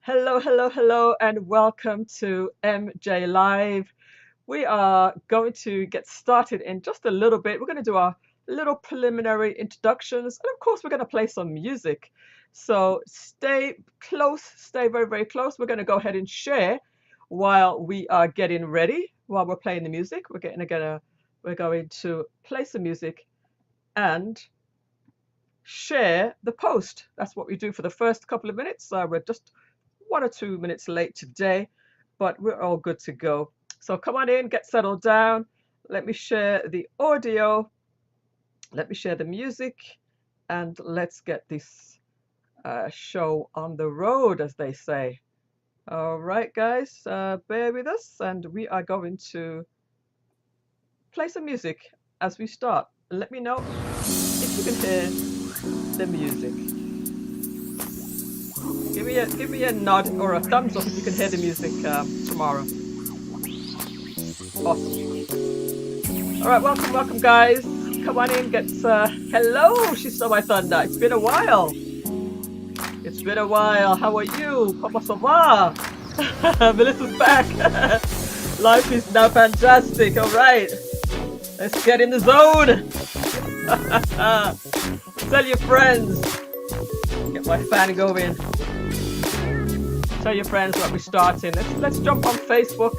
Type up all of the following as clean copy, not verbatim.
Hello, hello, hello, and welcome to MJ Live. We are going to get started in just a little bit. We're going to do our little preliminary introductions, and of course, we're going to play some music. So stay close, stay very, very close. We're going to go ahead and share while we are getting ready, while we're playing the music. We're going to play some music and share the post. That's what we do for the first couple of minutes. We're just 1 or 2 minutes late today, but we're all good to go. So come on in, get settled down. Let me share the audio. Let me share the music, and let's get this show on the road, as they say. All right, guys, bear with us, and we are going to play some music as we start. Let me know if you can hear the music. Give me a nod or a thumbs up if you can hear the music tomorrow. Awesome. All right, welcome, guys. Come on in, hello, she stole my thunder. It's been a while. It's been a while. How are you? Comment ça va? Melissa's back. Life is now fantastic. All right. Let's get in the zone. Tell your friends. Get my fan going. Tell your friends that we're starting. Let's jump on Facebook.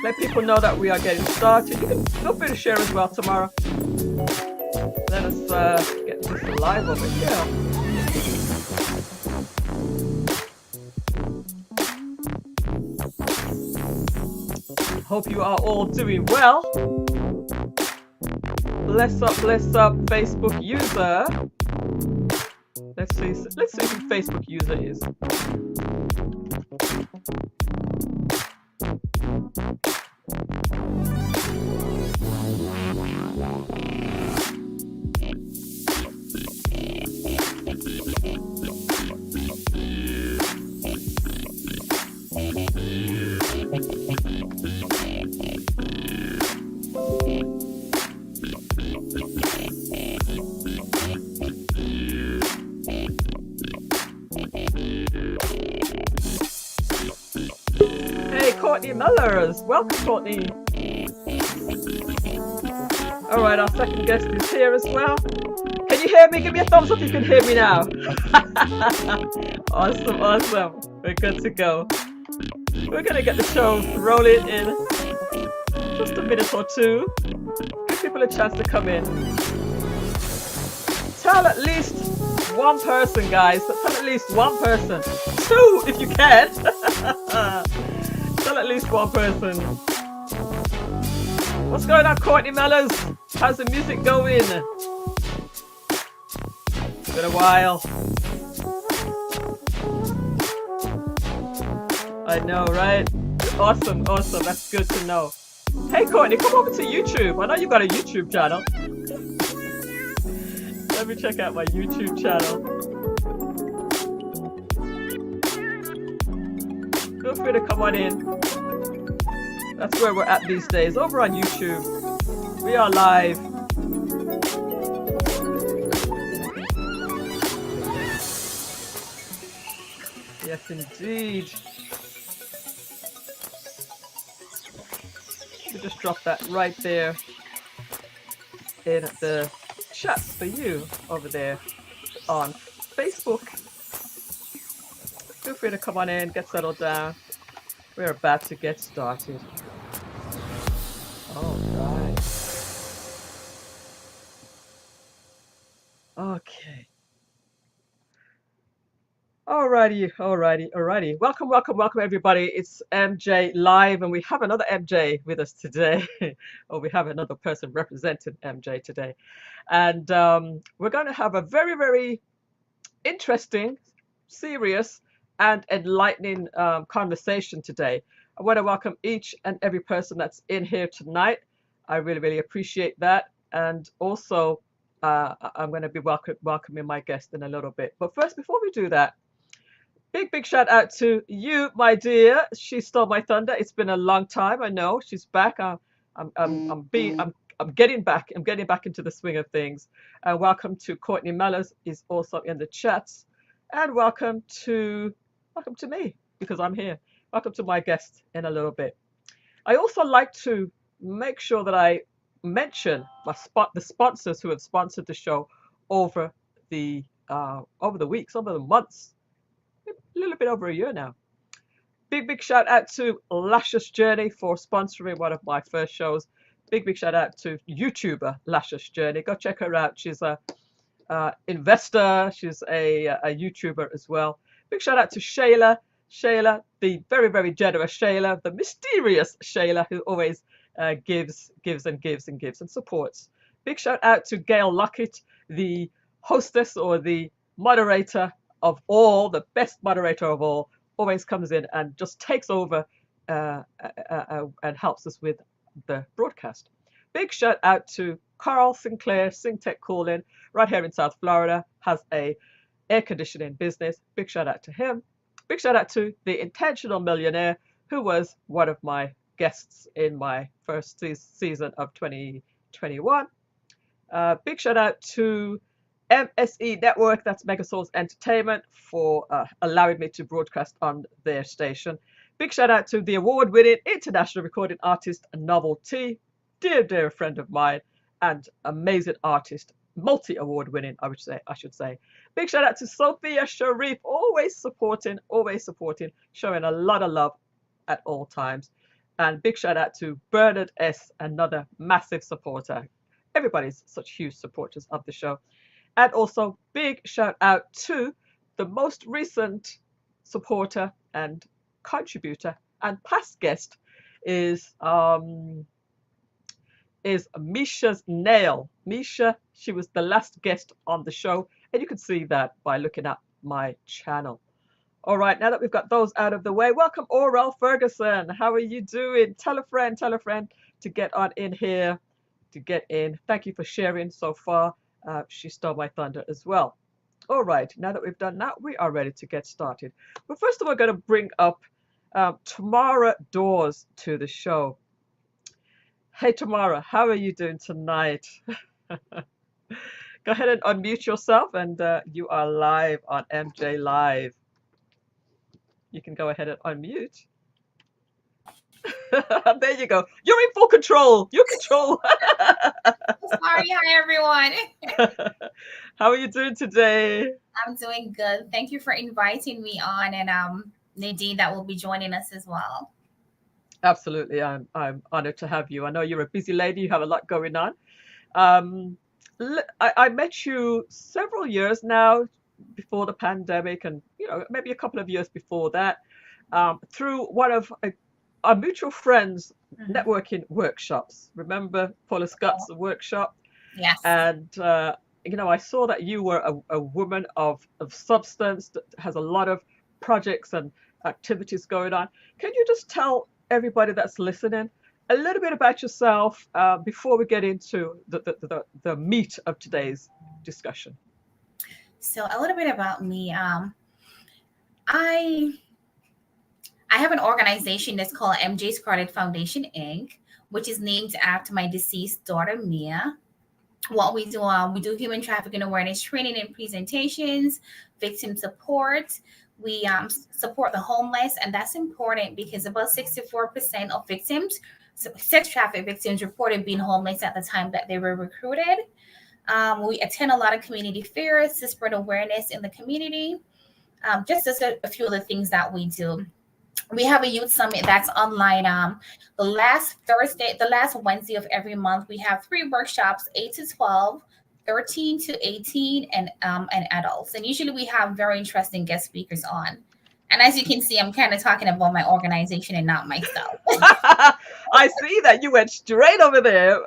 Let people know that we are getting started. You can feel free to share as well tomorrow. Let us get this live over here. Hope you are all doing well. Bless up, Facebook user. Let's see who Facebook user is. Courtney Mellors. Welcome, Courtney. All right, our second guest is here as well. Can you hear me? Give me a thumbs up if you can hear me now. Awesome. We're good to go. We're going to get the show rolling in just a minute or two. Give people a chance to come in. Tell at least one person, guys. Tell at least one person. Two, if you can. Tell at least one person. What's going on, Courtney Mellors? How's the music going? It's been a while. I know, right? Awesome. That's good to know. Hey, Courtney, come over to YouTube. I know you've got a YouTube channel. Let me check out my YouTube channel. Feel free to come on in. That's where we're at these days, over on YouTube. We are live. Yes, indeed. Let me just drop that right there in the chat for you over there on Facebook. Feel free to come on in, get settled down. We're about to get started. All right. Okay. Alrighty. Welcome, everybody. It's MJ Live, and we have another MJ with us today. Or we have another person representing MJ today. And we're going to have a very, very interesting, serious, and enlightening conversation today. I want to welcome each and every person that's in here tonight. I really, really appreciate that. And also, I'm going to be welcoming my guest in a little bit. But first, before we do that, big shout out to you, my dear. She stole my thunder. It's been a long time. I know she's back. I'm getting back. I'm getting back into the swing of things. Welcome to Courtney Mellors is also in the chats, and welcome to welcome to me because I'm here. Welcome to my guest in a little bit. I also like to make sure that I mention the sponsors who have sponsored the show over over the weeks, over the months, a little bit over a year now. Big shout out to Lascious Journey for sponsoring one of my first shows. Big shout out to YouTuber Lascious Journey. Go check her out. She's a investor. She's a YouTuber as well. Big shout out to Shayla. Shayla, the very generous Shayla, the mysterious Shayla who always gives and supports. Big shout out to Gail Lockett, the hostess or the moderator of all, the best moderator of all, always comes in and just takes over and helps us with the broadcast. Big shout out to Carl Sinclair, SingTech Cooling, right here in South Florida, has a air conditioning business. Big shout out to him. Big shout out to the Intentional Millionaire, who was one of my guests in my first season of 2021. Big shout out to MSE Network, that's Megasouls Entertainment, for allowing me to broadcast on their station. Big shout out to the award-winning international recording artist Novelty, dear friend of mine, and amazing artist, multi-award winning, I should say. Big shout out to Sophia Sharif, always supporting, showing a lot of love at all times. And big shout out to Bernard S, another massive supporter. Everybody's such huge supporters of the show. And also big shout out to the most recent supporter and contributor and past guest is Misha's Nail. Misha, she was the last guest on the show, and you can see that by looking at my channel. All right, now that we've got those out of the way, welcome Aurel Ferguson. How are you doing? Tell a friend to get on in here, to get in. Thank you for sharing so far. She stole my thunder as well. All right, now that we've done that, we are ready to get started. But first of all, I'm going to bring up Tamara Dawes to the show. Hey, Tamara, how are you doing tonight? Go ahead and unmute yourself, and you are live on MJ Live. You can go ahead and unmute. There you go. You're in full control. You control. Sorry, hi everyone. How are you doing today? I'm doing good. Thank you for inviting me on, and Nadine that will be joining us as well. Absolutely, I'm honored to have you. I know you're a busy lady. You have a lot going on. I met you several years now before the pandemic, and maybe a couple of years before that, through one of our mutual friends' networking workshops. Remember Paula Scott's workshop? Yes. And I saw that you were a woman of substance that has a lot of projects and activities going on. Can you just tell everybody that's listening a little bit about yourself before we get into the meat of today's discussion? So a little bit about me. I have an organization that's called J Scarlett Foundation, Inc., which is named after my deceased daughter, Mia. What we do human trafficking awareness training and presentations, victim support. We support the homeless, and that's important because about 64% of victims, sex traffic victims, reported being homeless at the time that they were recruited. We attend a lot of community fairs to spread awareness in the community. Just as a few of the things that we do. We have a youth summit that's online. The last Wednesday of every month, we have 3 workshops, 8 to 12, 13 to 18, and adults. And usually we have very interesting guest speakers on. And as you can see, I'm kind of talking about my organization and not myself. I see that you went straight over there,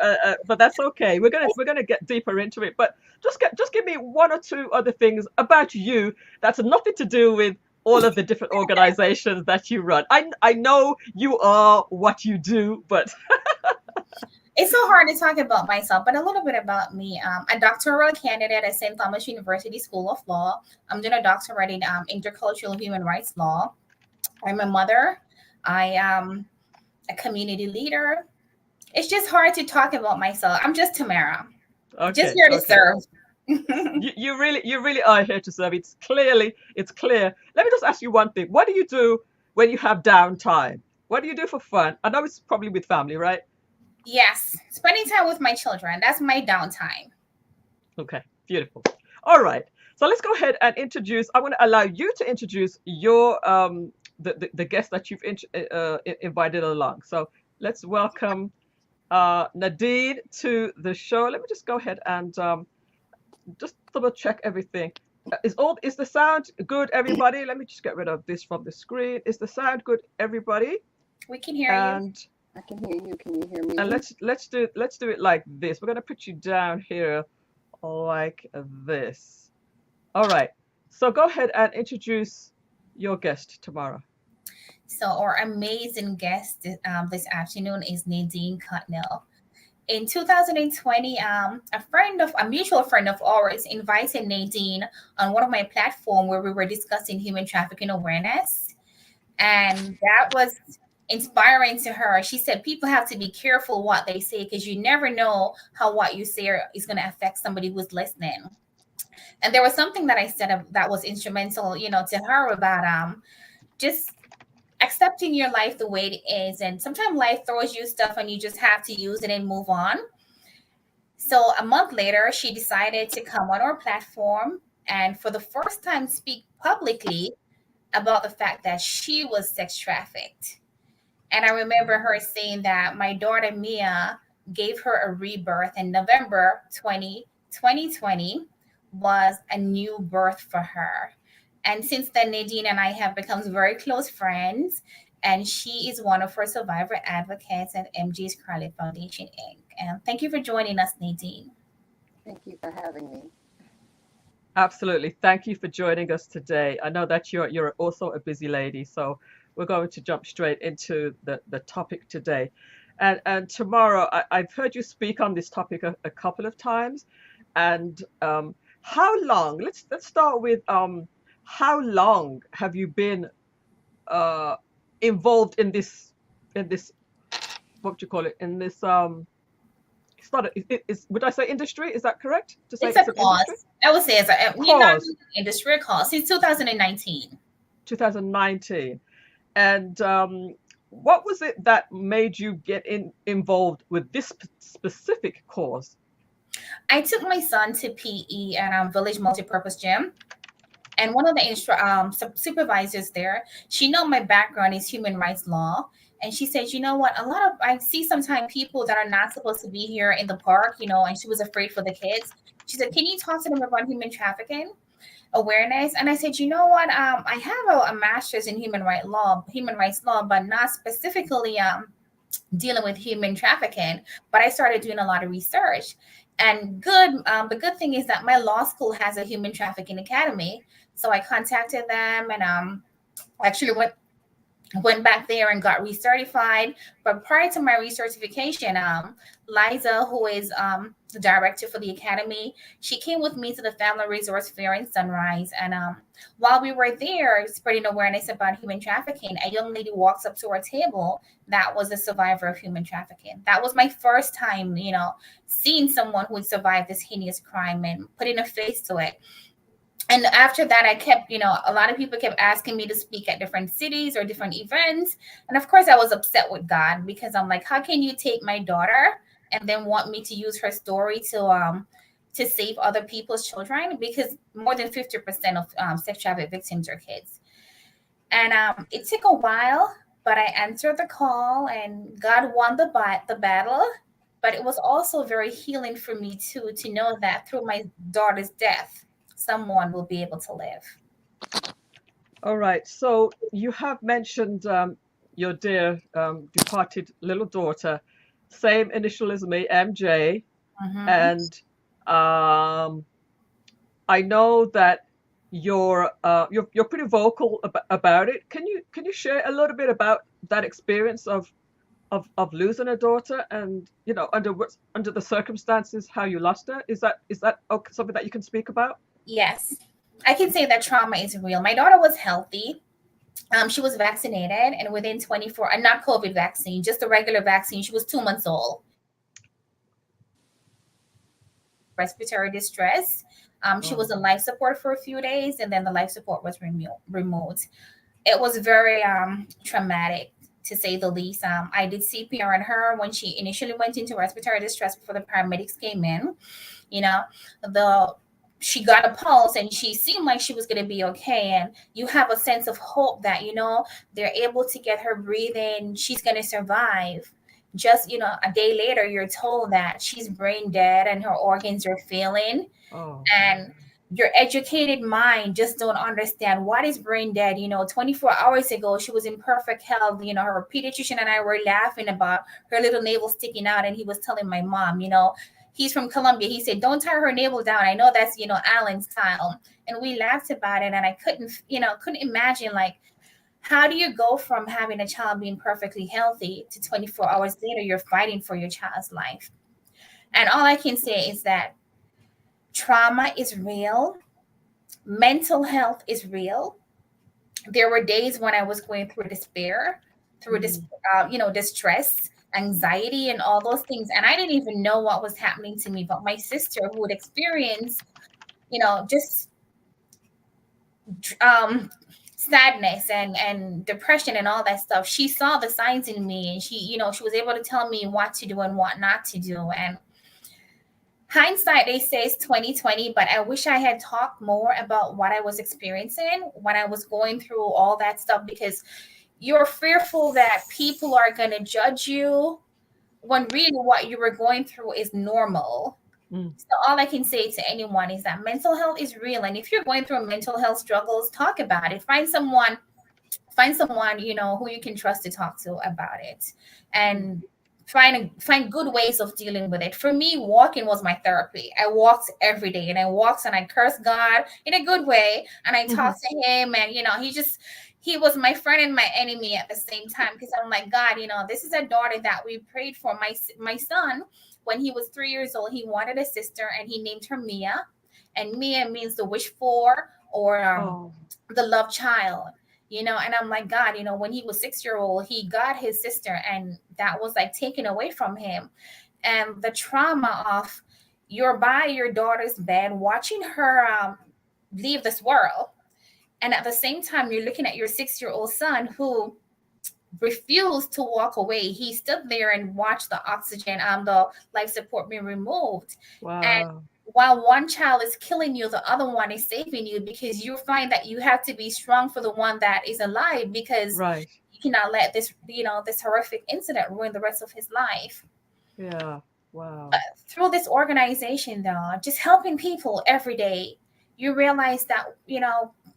but that's okay. We're gonna get deeper into it. But just give me 1 or 2 other things about you that's nothing to do with all of the different organizations that you run. I know you are what you do, but it's so hard to talk about myself, but a little bit about me. I'm a doctoral candidate at St. Thomas University School of Law. I'm doing a doctorate in intercultural human rights law. I'm a mother. I am a community leader. It's just hard to talk about myself. I'm just Tamara. Okay, just here to serve. You really are here to serve. It's clear. Let me just ask you one thing. What do you do when you have downtime? What do you do for fun? I know it's probably with family, right? Yes, spending time with my children. That's my downtime. Okay, beautiful. All right. So let's go ahead and introduce. I want to allow you to introduce your the guest that you've invited along. So let's welcome Nadine to the show. Let me just go ahead and just double check everything. Is the sound good, everybody? Let me just get rid of this from the screen. Is the sound good, everybody? We can hear you. And I can hear you. Can you hear me? and let's do it like this. We're gonna put you down here like this. All right. So go ahead and introduce your guest, Tamara. So our amazing guest this afternoon is Nadine Cutnell. In 2020, a mutual friend of ours invited Nadine on one of my platforms where we were discussing human trafficking awareness. And that was inspiring to her. She said people have to be careful what they say because you never know how what you say is going to affect somebody who's listening. And there was something that I said that was instrumental, to her about just accepting your life the way it is. And sometimes life throws you stuff and you just have to use it and move on. So a month later, she decided to come on our platform and for the first time speak publicly about the fact that she was sex trafficked. And I remember her saying that my daughter Mia gave her a rebirth, and November 2020 was a new birth for her. And since then, Nadine and I have become very close friends, and she is one of her survivor advocates at J Scarlett Foundation, Inc. And thank you for joining us, Nadine. Thank you for having me. Absolutely. Thank you for joining us today. I know that you're also a busy lady, so we're going to jump straight into the topic today. And tomorrow, I've heard you speak on this topic a couple of times. And how long? Let's start with how long have you been involved in this what do you call it, in this it's not would I say industry? Is that correct to say it's a cause? Industry? I would say it's a Cause. Industry cause since 2019. 2019. And what was it that made you get involved with this specific cause? I took my son to PE at Village Multipurpose Gym. And one of the supervisors there, she know my background is human rights law. And she said, you know what, I see sometimes people that are not supposed to be here in the park, and she was afraid for the kids. She said, can you talk to them about human trafficking awareness? And I said, you know what, I have a master's in human rights law, but not specifically dealing with human trafficking. But I started doing a lot of research. And the good thing is that my law school has a human trafficking academy. So I contacted them and actually went back there and got recertified. But prior to my recertification, Liza, who is the director for the academy, she came with me to the Family Resource Fair in Sunrise. And while we were there spreading awareness about human trafficking, a young lady walks up to our table that was a survivor of human trafficking. That was my first time, seeing someone who had survived this heinous crime and putting a face to it. And after that, I kept, a lot of people kept asking me to speak at different cities or different events. And of course, I was upset with God because I'm like, how can you take my daughter and then want me to use her story to save other people's children? Because more than 50% of sex trafficking victims are kids. And it took a while, but I answered the call and God won the battle. But it was also very healing for me, too, to know that through my daughter's death, someone will be able to live. All right. So you have mentioned your dear departed little daughter, same initial as me, MJ. Mm-hmm. And I know that you're pretty vocal about it. Can you share a little bit about that experience of losing a daughter and under the circumstances how you lost her? Is that something that you can speak about? Yes, I can say that trauma is real. My daughter was healthy. She was vaccinated, and within 24, and not COVID vaccine, just a regular vaccine. She was 2 months old. respiratory distress. She was on life support for a few days, and then the life support was removed. It was very traumatic, to say the least. I did CPR on her when she initially went into respiratory distress before the paramedics came in. You know, the she got a pulse and she seemed like she was going to be okay. And you have a sense of hope that, they're able to get her breathing. She's going to survive. Just, a day later, you're told that she's brain dead and her organs are failing. And your educated mind just don't understand what is brain dead. 24 hours ago, she was in perfect health. Her pediatrician and I were laughing about her little navel sticking out. And he was telling my mom, he's from Colombia. He said, don't tie her navel down. I know that's, Alan style. And we laughed about it. And I couldn't imagine, like, how do you go from having a child being perfectly healthy to 24 hours later, you're fighting for your child's life? And all I can say is that trauma is real. Mental health is real. There were days when I was going through despair, through distress, anxiety, and all those things. And I didn't even know what was happening to me. But my sister, who would experience, just sadness and depression and all that stuff, she saw the signs in me, and she was able to tell me what to do and what not to do. And hindsight, they say, is 2020, but I wish I had talked more about what I was experiencing when I was going through all that stuff, because you're fearful that people are going to judge you when really what you were going through is normal. So all I can say to anyone is that mental health is real. And if you're going through mental health struggles, talk about it. Find someone, who you can trust to talk to about it, and find good ways of dealing with it. For me, walking was my therapy. I walked every day, and I cursed God in a good way. And I talked to him, and, he was my friend and my enemy at the same time, because I'm like, God, this is a daughter that we prayed for. My son, when he was 3 years old, he wanted a sister, and he named her Mia. And Mia means the wish for, or the love child, and I'm like, God, when he was 6-year-old, he got his sister, and that was like taken away from him. And the trauma of you're by your daughter's bed, watching her leave this world. And at the same time, you're looking at your 6-year-old son who refused to walk away. He stood there and watched the oxygen and the life support being removed. Wow. And while one child is killing you, the other one is saving you, because you find that you have to be strong for the one that is alive, because you cannot let this, this horrific incident ruin the rest of his life. Yeah. Wow. But through this organization, though, just helping people every day, you realize that,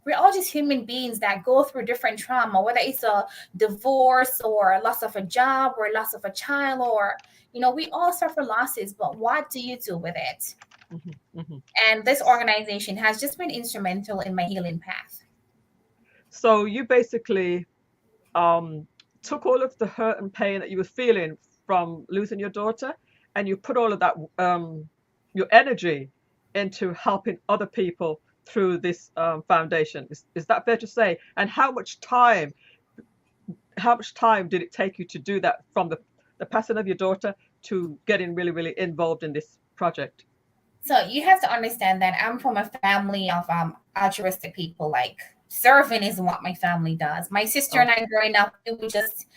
we're all just human beings that go through different trauma, whether it's a divorce or a loss of a job or loss of a child, or, we all suffer losses, but what do you do with it? And this organization has just been instrumental in my healing path. So you basically took all of the hurt and pain that you were feeling from losing your daughter, and you put all of that, your energy, into helping other people through this foundation. Is that fair to say? And how much time did it take you to do that, from the passing of your daughter to getting really, really involved in this project? So you have to understand that I'm from a family of altruistic people. Like, serving is what my family does. My sister and I, growing up, we would just,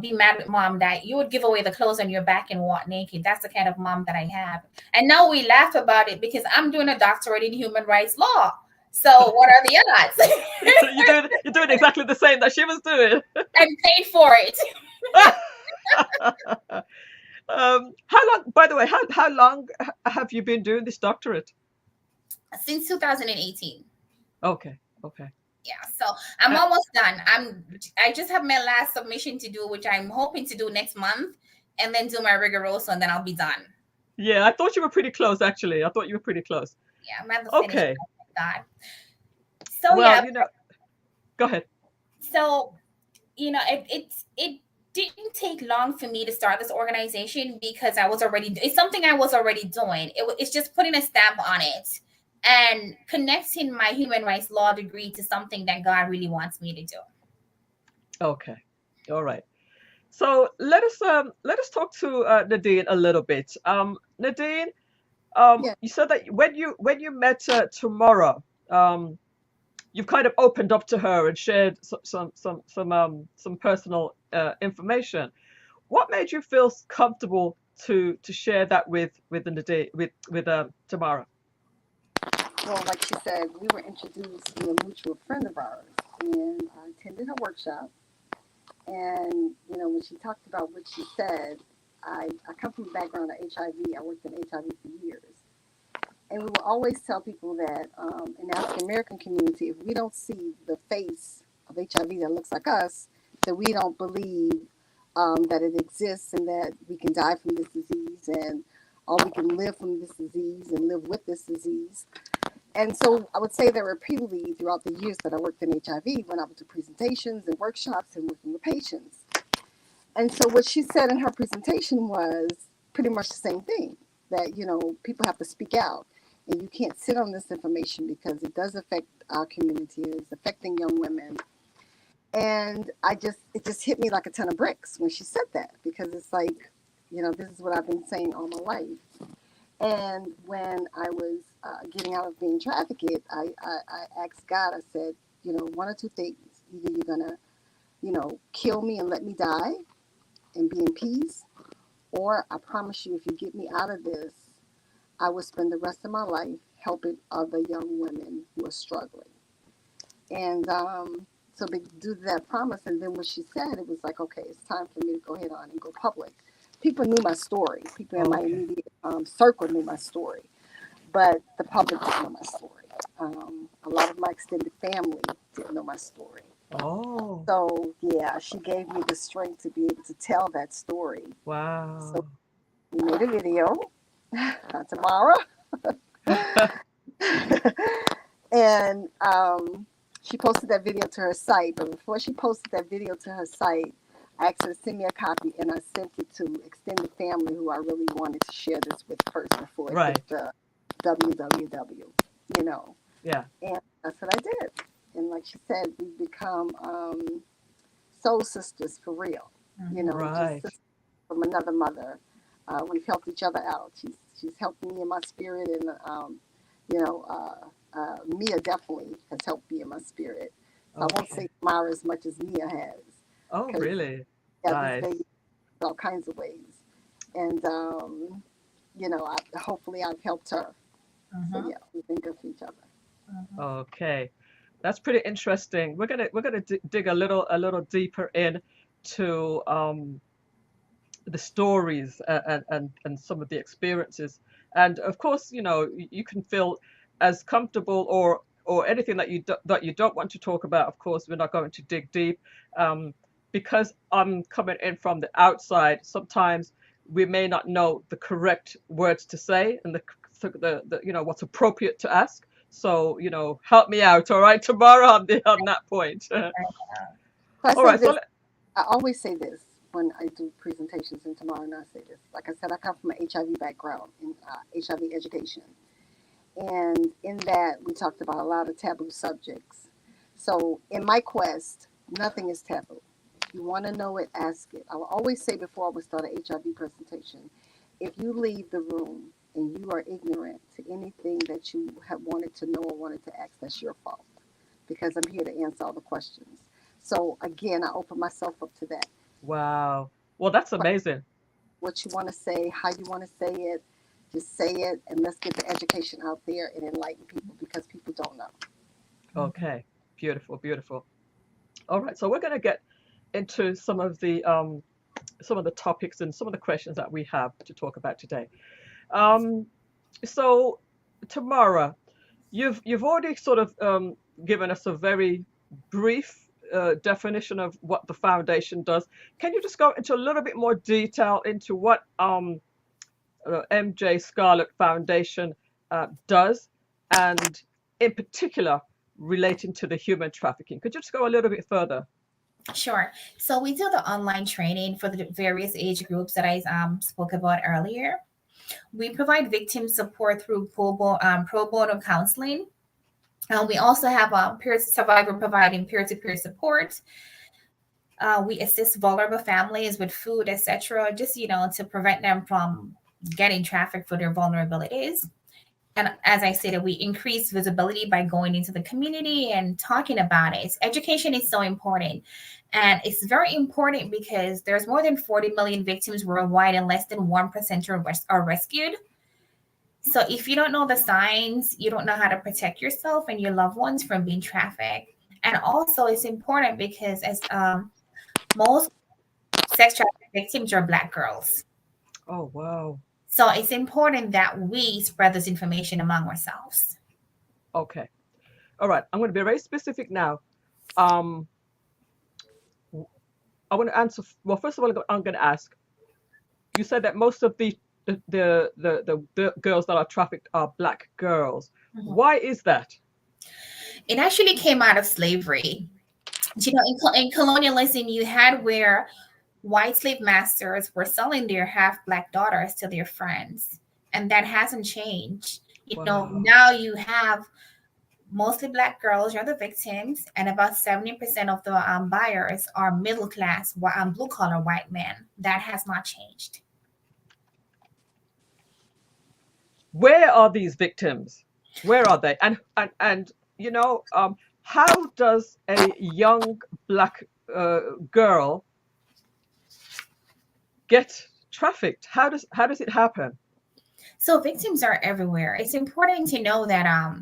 be mad with mom that you would give away the clothes on your back and walk naked. That's the kind of mom that I have. And now we laugh about it because I'm doing a doctorate in human rights law. So what are the odds? You're doing exactly the same that she was doing. And paid for it. How long, by the way, how long have you been doing this doctorate? Since 2018. Okay. Yeah, so I'm almost done. I just have my last submission to do, which I'm hoping to do next month, and then do my rigoroso, and then I'll be done. Yeah, I thought you were pretty close, actually. I thought you were pretty close. Yeah, I'm at the finish. Okay. God. So well, go ahead. So, it didn't take long for me to start this organization, because it's something I was already doing. It's just putting a stamp on it and connecting my human rights law degree to something that God really wants me to do. Okay. All right. So let us talk to Nadine a little bit. Nadine, Yeah. You said that when you met Tamara, you've kind of opened up to her and shared some personal information. What made you feel comfortable to share that with Tamara? Well, like she said, we were introduced to a mutual friend of ours, and I attended her workshop. And when she talked about what she said, I come from a background of HIV. I worked in HIV for years. And we will always tell people that in the African American community, if we don't see the face of HIV that looks like us, that we don't believe that it exists and that we can die from this disease or we can live from this disease and live with this disease. And so I would say that repeatedly throughout the years that I worked in HIV, when I would do presentations and workshops and working with patients. And so what she said in her presentation was pretty much the same thing, that, people have to speak out. And you can't sit on this information because it does affect our community. It's affecting young women. And it just hit me like a ton of bricks when she said that, because it's like, this is what I've been saying all my life. And when I was getting out of being trafficked, I asked God, I said, one or two things. Either you're going to, kill me and let me die and be in peace, or I promise you, if you get me out of this, I will spend the rest of my life helping other young women who are struggling. And so they do that promise. And then what she said, it was like, okay, it's time for me to go ahead on and go public. People knew my story. People in my immediate circle knew my story. But the public didn't know my story. A lot of my extended family didn't know my story. Oh, So, yeah, she gave me the strength to be able to tell that story. wow. So we made a video tomorrow. And she posted that video to her site. But before she posted that video to her site, I asked her to send me a copy, and I sent it to extended family who I really wanted to share this with first before it hit the www, Yeah. And that's what I did. And like she said, we've become soul sisters for real. Right. Just sisters from another mother. We've helped each other out. She's helped me in my spirit, and Mia definitely has helped me in my spirit. So I won't say Tamara as much as Mia has. Oh, really? Yeah, Nice. this baby all kinds of ways. And hopefully I've helped her. So yeah, we've been good for each other. Okay. That's pretty interesting. We're gonna dig a little deeper into the stories and some of the experiences. And of course, you can feel as comfortable or anything that you don't want to talk about. Of course, we're not going to dig deep, because I'm coming in from the outside. Sometimes we may not know the correct words to say and the what's appropriate to ask. So help me out, all right, tomorrow on that point. So I All say right, this. I always say this when I do presentations, and tomorrow, and I say this. Like I said, I come from an HIV background in HIV education. And in that, we talked about a lot of taboo subjects. So in my quest, nothing is taboo. If you want to know it, ask it. I will always say before I would start an HIV presentation, if you leave the room and you are ignorant to anything that you have wanted to know or wanted to ask, that's your fault, because I'm here to answer all the questions. So again, I open myself up to that. Wow. Well, that's amazing. What you want to say, how you want to say it, just say it, and let's get the education out there and enlighten people, because people don't know. Okay. Beautiful, beautiful. All right, so we're going to get into some of the topics and some of the questions that we have to talk about today. So, Tamara, you've already sort of given us a very brief definition of what the foundation does. Can you just go into a little bit more detail into what J Scarlett Foundation does, and in particular relating to the human trafficking? Could you just go a little bit further? Sure. So we do the online training for the various age groups that I spoke about earlier. We provide victim support through pro bono counseling. We also have a peer survivor providing peer-to-peer support. We assist vulnerable families with food, etc., just to prevent them from getting trafficked for their vulnerabilities. And as I said, we increase visibility by going into the community and talking about it. Education is so important. And it's very important because there's more than 40 million victims worldwide and less than 1% are rescued. So if you don't know the signs, you don't know how to protect yourself and your loved ones from being trafficked. And also it's important because as most sex trafficking victims are Black girls. Oh, wow. So it's important that we spread this information among ourselves. Okay. All right. I'm going to be very specific now. Um, I want to answer. Well, first of all, I'm going to ask. You said that most of the girls that are trafficked are Black girls. Mhm. Why is that? It actually came out of slavery. You know, in colonialism, you had where white slave masters were selling their half Black daughters to their friends, and that hasn't changed. You know, Wow. now you have mostly Black girls are the victims, and about 70% of the buyers are middle class, blue collar white men. That has not changed. Where are these victims? Where are they? And you know, how does a young Black girl get trafficked? How does it happen? So victims are everywhere. It's important to know that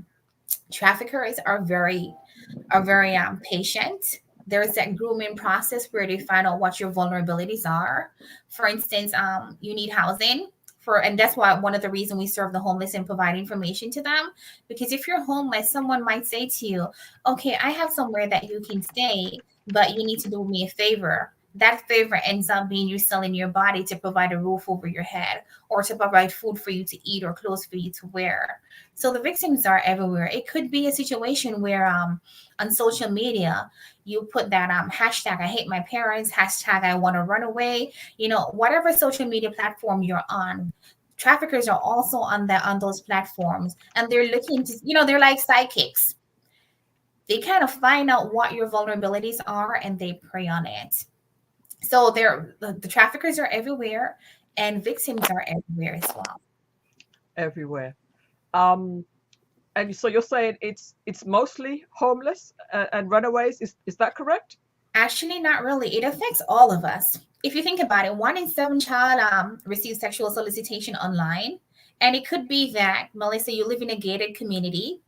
traffickers are very patient. There's that grooming process where they find out what your vulnerabilities are. For instance, you need housing and that's why one of the reasons we serve the homeless and provide information to them. Because if you're homeless, someone might say to you, okay, I have somewhere that you can stay, but you need to do me a favor. That favor ends up being you selling your body to provide a roof over your head or to provide food for you to eat or clothes for you to wear. So the victims are everywhere. It could be a situation where on social media you put that hashtag I hate my parents, hashtag I want to run away, you know, whatever social media platform you're on. Traffickers are also on those platforms, and they're looking to, you know, they're like sidekicks. They kind of find out what your vulnerabilities are and they prey on it. So the traffickers are everywhere and victims are everywhere as well. Everywhere. Um, and so you're saying it's mostly homeless and runaways. Is that correct? Actually, not really. It affects all of us. If you think about it, 1 in 7 child receives sexual solicitation online. And it could be that, Melissa, you live in a gated community.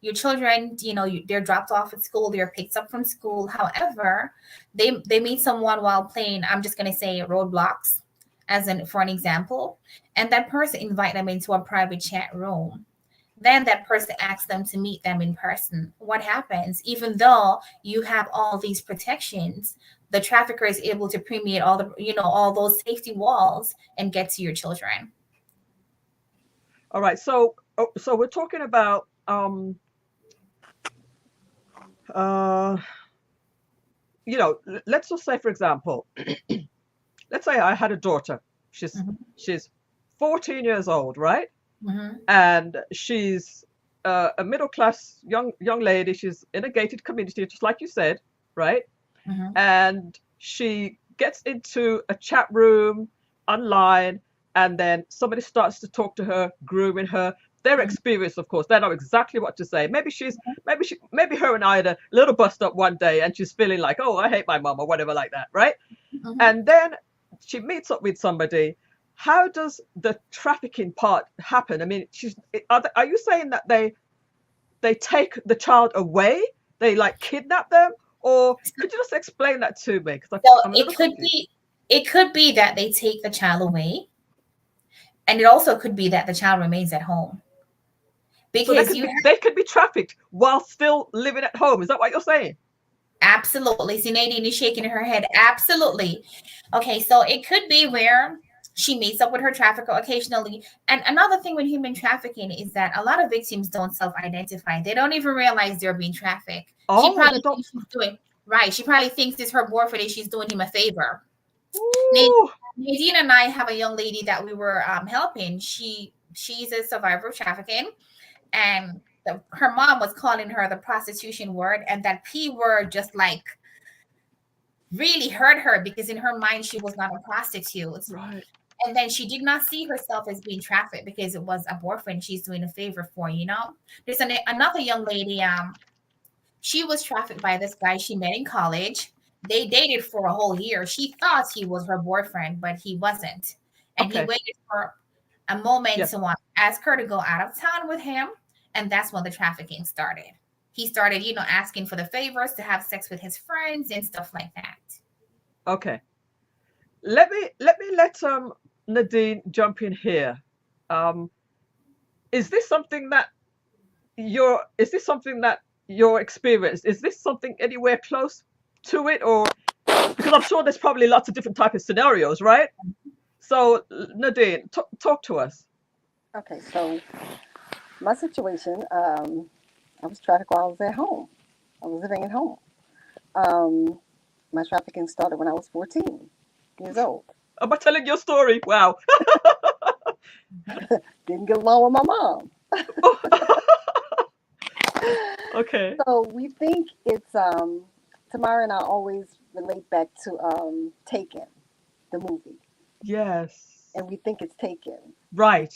Your children, you know, they're dropped off at school, they're picked up from school. However, they meet someone while playing, I'm just going to say Roadblocks, for an example. And that person invite them into a private chat room. Then that person asks them to meet them in person. What happens? Even though you have all these protections, the trafficker is able to permeate all those safety walls and get to your children. All right. So we're talking about uh, you know, let's just say, for example, let's say I had a daughter. She's Mm-hmm. she's 14 years old, right? Mm-hmm. And she's a middle class young lady. She's in a gated community, just like you said, right? Mm-hmm. And she gets into a chat room online, and then somebody starts to talk to her, grooming her. Their experience, of course, they know exactly what to say. Maybe her and I had a little bust up one day, and she's feeling like, oh, I hate my mom or whatever like that, right? Mm-hmm. And then she meets up with somebody. How does the trafficking part happen? I mean, are you saying that they take the child away? They like kidnap them? Or could you just explain that to me? Because So I'm a little confused. it could be that they take the child away, and it also could be that the child remains at home. So Because they could be trafficked while still living at home. Is that what you're saying? absolutely. See, Nadine is shaking her head. Absolutely. Okay, so it could be where she meets up with her trafficker occasionally. And another thing with human trafficking is that a lot of victims don't self-identify. They don't even realize they're being trafficked. She Oh, they probably don't. thinks she's doing right. She probably thinks it's her boyfriend and she's doing him a favor. Ooh, Nadine and I have a young lady that we were helping. She's a survivor of trafficking, and her mom was calling her the prostitution word, and that P word just like really hurt her because in her mind she was not a prostitute. right. And then she did not see herself as being trafficked because it was a boyfriend she's doing a favor for, you know? There's another young lady, she was trafficked by this guy she met in college. They dated for a whole year. She thought he was her boyfriend, but he wasn't. And he Okay. waited for a moment Yeah. to ask her to go out of town with him. And that's when the trafficking started. He started, asking for the favors to have sex with his friends and stuff like that. Okay. Let me let Nadine jump in here. Is this something that you're experienced? Is this something anywhere close to it, or because I'm sure there's probably lots of different type of scenarios, right? So Nadine, talk to us. Okay, so my situation, I was trafficked while I was at home. I was living at home. My trafficking started when I was 14 years old. Am I telling your story? Wow. Didn't get along with my mom. Okay. So we think it's, Tamara and I always relate back to Taken, the movie. Yes. And we think it's Taken. Right.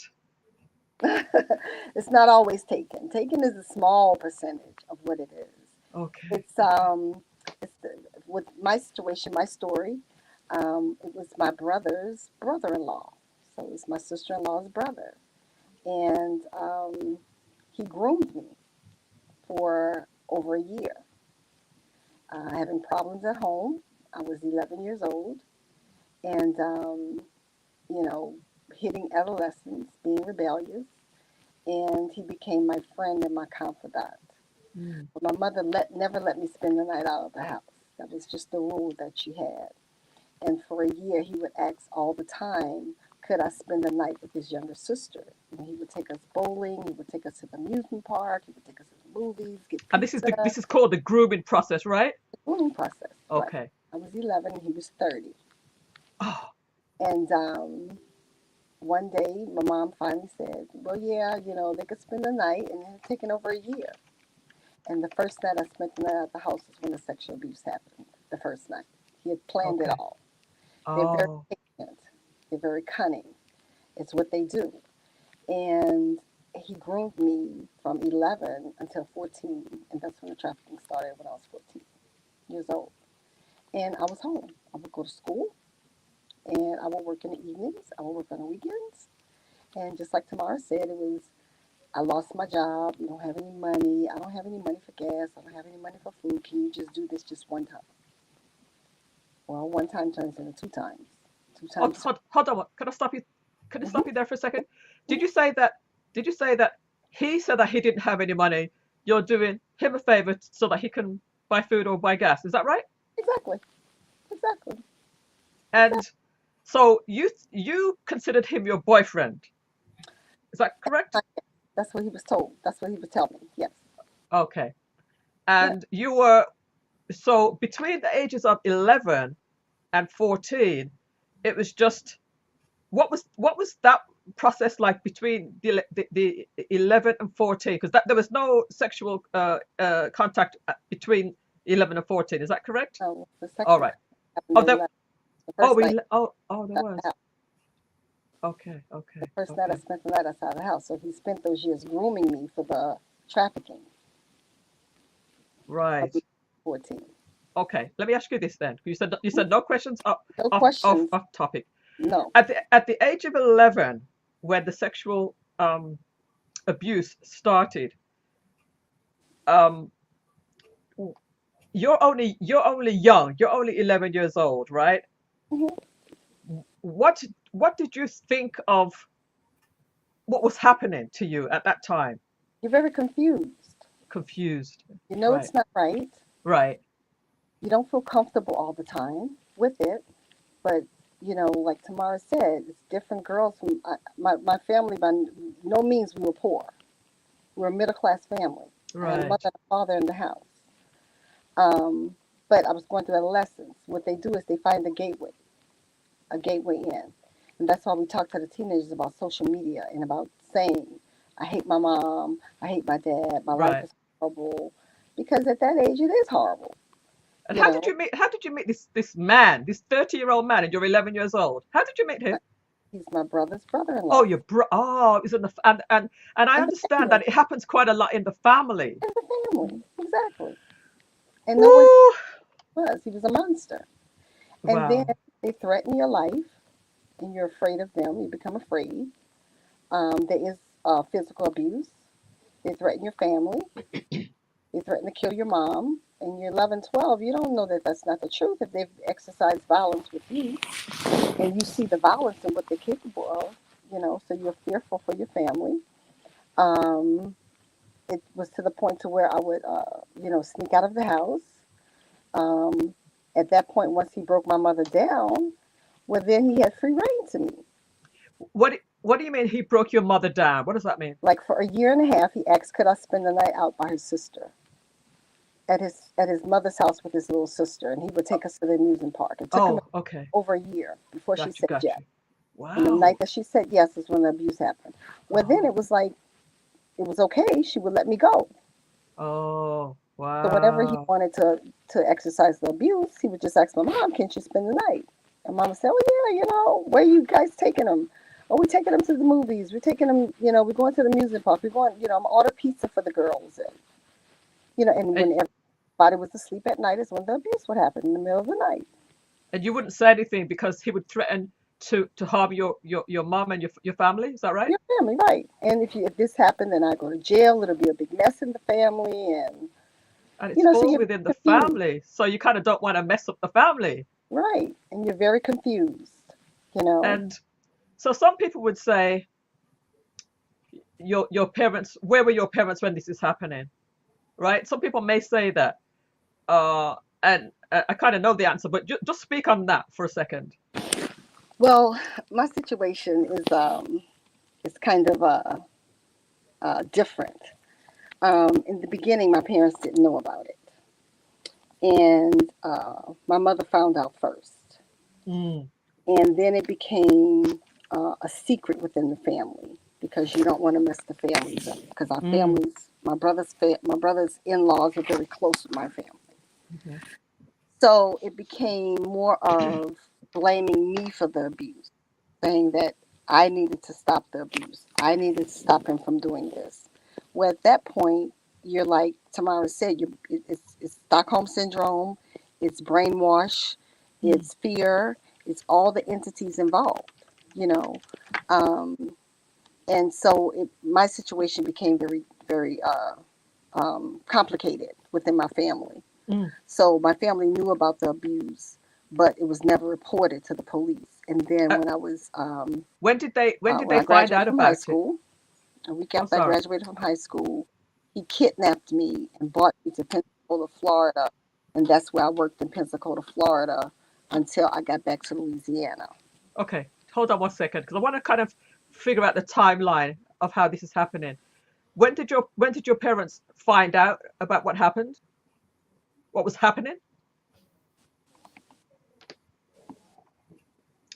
It's not always Taken. Taken is a small percentage of what it is. Okay. With my situation, my story, it was my brother's brother-in-law. So it was my sister-in-law's brother. And he groomed me for over a year. Having problems at home. I was 11 years old. And, hitting adolescence, being rebellious. And he became my friend and my confidant. Mm. But my mother never let me spend the night out of the house. That was just the rule that she had. And for a year, he would ask all the time, could I spend the night with his younger sister? And he would take us bowling. He would take us to the amusement park. He would take us to the movies, get pizza. And this is called the grooming process, right? The grooming process. Okay. Right. I was 11 and he was 30. Oh. And one day, my mom finally said, well, yeah, they could spend the night, and it had taken over a year. And the first night I spent the night at the house is when the sexual abuse happened, the first night. He had planned it all. They're very patient. They're very cunning. It's what they do. And he groomed me from 11 until 14, and that's when the trafficking started, when I was 14 years old. And I was home. I would go to school, and I would work in the evenings. I would work on the weekends. And just like Tamara said, I lost my job. You don't have any money. I don't have any money for gas. I don't have any money for food. Can you just do this just one time? Well, one time turns into two times. Two times. Hold on. Can I stop you? Can I stop you there for a second? Did you say that he said that he didn't have any money? You're doing him a favor so that he can buy food or buy gas. Is that right? Exactly. And so you considered him your boyfriend. Is that correct? That's what he was told. That's what he would tell me. Yes. Okay. And you were, so between the ages of 11 and 14, it was just, what was that process like between the 11 and 14? Because there was no sexual contact between 11 and 14. Is that correct? No, the sexual. All right. There was. Night. Okay. The first night I spent the night outside the house. So he spent those years grooming me for the trafficking. Right. 14. Okay. Let me ask you this then. You said no questions off topic. No. At the age of 11, when the sexual abuse started, you're only young. You're only 11 years old, right? Mm-hmm. What did you think of what was happening to you at that time? You're very confused. You know, right. It's not right. Right. You don't feel comfortable all the time with it, but like Tamara said, it's different girls. My family, by no means we were poor. We were a middle-class family. Right. I had a mother and a father in the house. But I was going through adolescence. What they do is they find a gateway in. And that's why we talk to the teenagers about social media and about saying, I hate my mom, I hate my dad, my life is horrible. Because at that age, it is horrible. And how did you meet this man, this 30-year-old man, and you're 11 years old? How did you meet him? He's my brother's Oh, brother-in-law it's in the and I in the understand family. that it happens quite a lot in the family. In the family, exactly. And no one Woo! was. He was a monster. And then Wow. they threaten your life, and you're afraid of them. You become afraid. There is physical abuse. They threaten your family. They threaten to kill your mom. And you're 11, 12. You don't know that that's not the truth. If they've exercised violence with you, and you see the violence and what they're capable of, so you're fearful for your family. Um, it was to the point to where I would, sneak out of the house. Um, at that point, once he broke my mother down, well, then he had free reign to me. What do you mean he broke your mother down? What does that mean? Like for a year and a half, he asked, could I spend the night out by his sister at his mother's house with his little sister, and he would take us to the amusement park. It took him Oh, okay. over a year before she Got you, said got yes. you. And the night Wow. that she said yes is when the abuse happened. Well, then Oh, it was like it was okay. She would let me go. oh, So whenever he wow. wanted to exercise the abuse, he would just ask my mom, "Can she spend the night?" And mama said, "Oh yeah, where are you guys taking him? Oh, we're taking him to the movies. We're taking him, we're going to the amusement park. We're going, I'm order pizza for the girls, and and And when everybody was asleep at night is when the abuse would happen in the middle of the night. and you wouldn't say anything because he would threaten to harm your mom and your family. Is that right? Your family, right? And if this happened, then I go to jail. It'll be a big mess in the family, and And it's so all you're within the confused, family, so you kind of don't want to mess up the family. right? And you're very confused, you know. And so some people would say, your parents, where were your parents when this is happening, right? Some people may say that, and I kind of know the answer, but just speak on that for a second. Well, my situation is kind of different. In the beginning, my parents didn't know about it, and my mother found out first, Mm, and then it became a secret within the family because you don't want to mess the families up because our mm, families, my brother's in-laws are very close with my family. mhm. So it became more of blaming me for the abuse, saying that I needed to stop the abuse. I needed to stop him from doing this. Well, at that point, you're like Tamara said, it's Stockholm syndrome, it's brainwash, Mm. it's fear, it's all the entities involved, you know. Um, and so my situation became very, very complicated within my family. Mm. So my family knew about the abuse, but it was never reported to the police. And then Uh, when did when they I find graduated out from high about it? school, a week I'm after I sorry. graduated from high school, he kidnapped me and brought me to Pensacola, Florida. And that's where I worked in Pensacola, Florida until I got back to Louisiana. Okay, hold on one second, because I want to kind of figure out the timeline of how this is happening. When did your parents find out about what happened? What was happening?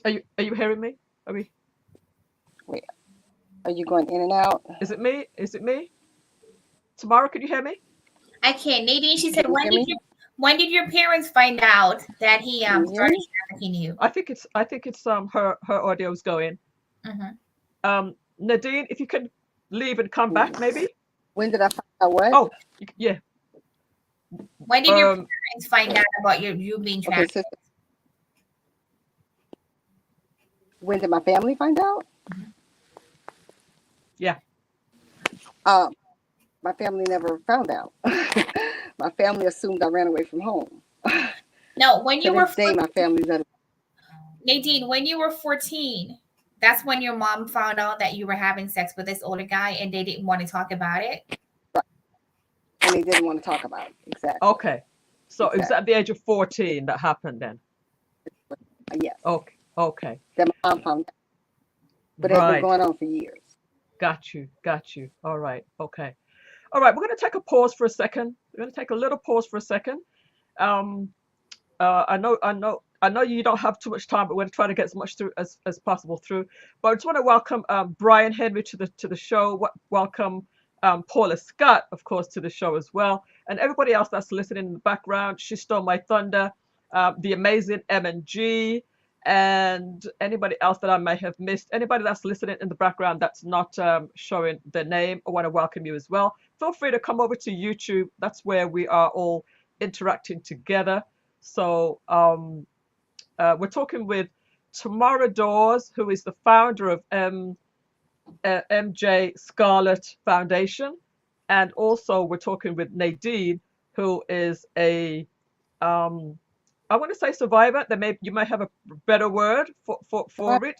Are you hearing me? Are we? Wait, are you going in and out? Is it me? Is it me? Tamara, can you hear me? I can't. Nadine, she said, Can you hear me? when did your parents find out that he Can you hear started me? trafficking you? I think it's her audio's going. Hmm. Nadine, if you can leave and come back, maybe. When did I find out what? Oh, yeah. When did your Um, parents find out about you being Okay, trafficked? so when did my family find out? yeah. Uh, my family never found out. My family assumed I ran away from home. No, when To you were this day, my family let it. Nadine, when you were 14, that's when your mom found out that you were having sex with this older guy and they didn't want to talk about it. Right. And they didn't want to talk about it. Exactly. Okay. So it was at Exactly. the age of 14 that happened then. Yes. Okay. Okay. That my mom found out. But it had been Right. going on for years. Got you. Got you. All right. Okay. All right. We're going to take a pause for a second. We're going to take a little pause for a second. Um, I know you don't have too much time, but we're going to try to get as much through as possible through. But I just want to welcome Brian Henry to the show. Welcome Paula Scott, of course, to the show as well, and everybody else that's listening in the background. She Stole My Thunder, the amazing M and G, And anybody else that I may have missed, anybody that's listening in the background that's not showing their name, I want to welcome you as well. Feel free to come over to YouTube. That's where we are all interacting together. So we're talking with Tamara Dawes, who is the founder of J Scarlett Foundation. And also we're talking with Nadine, who is a I want to say survivor. You may have a better word for it.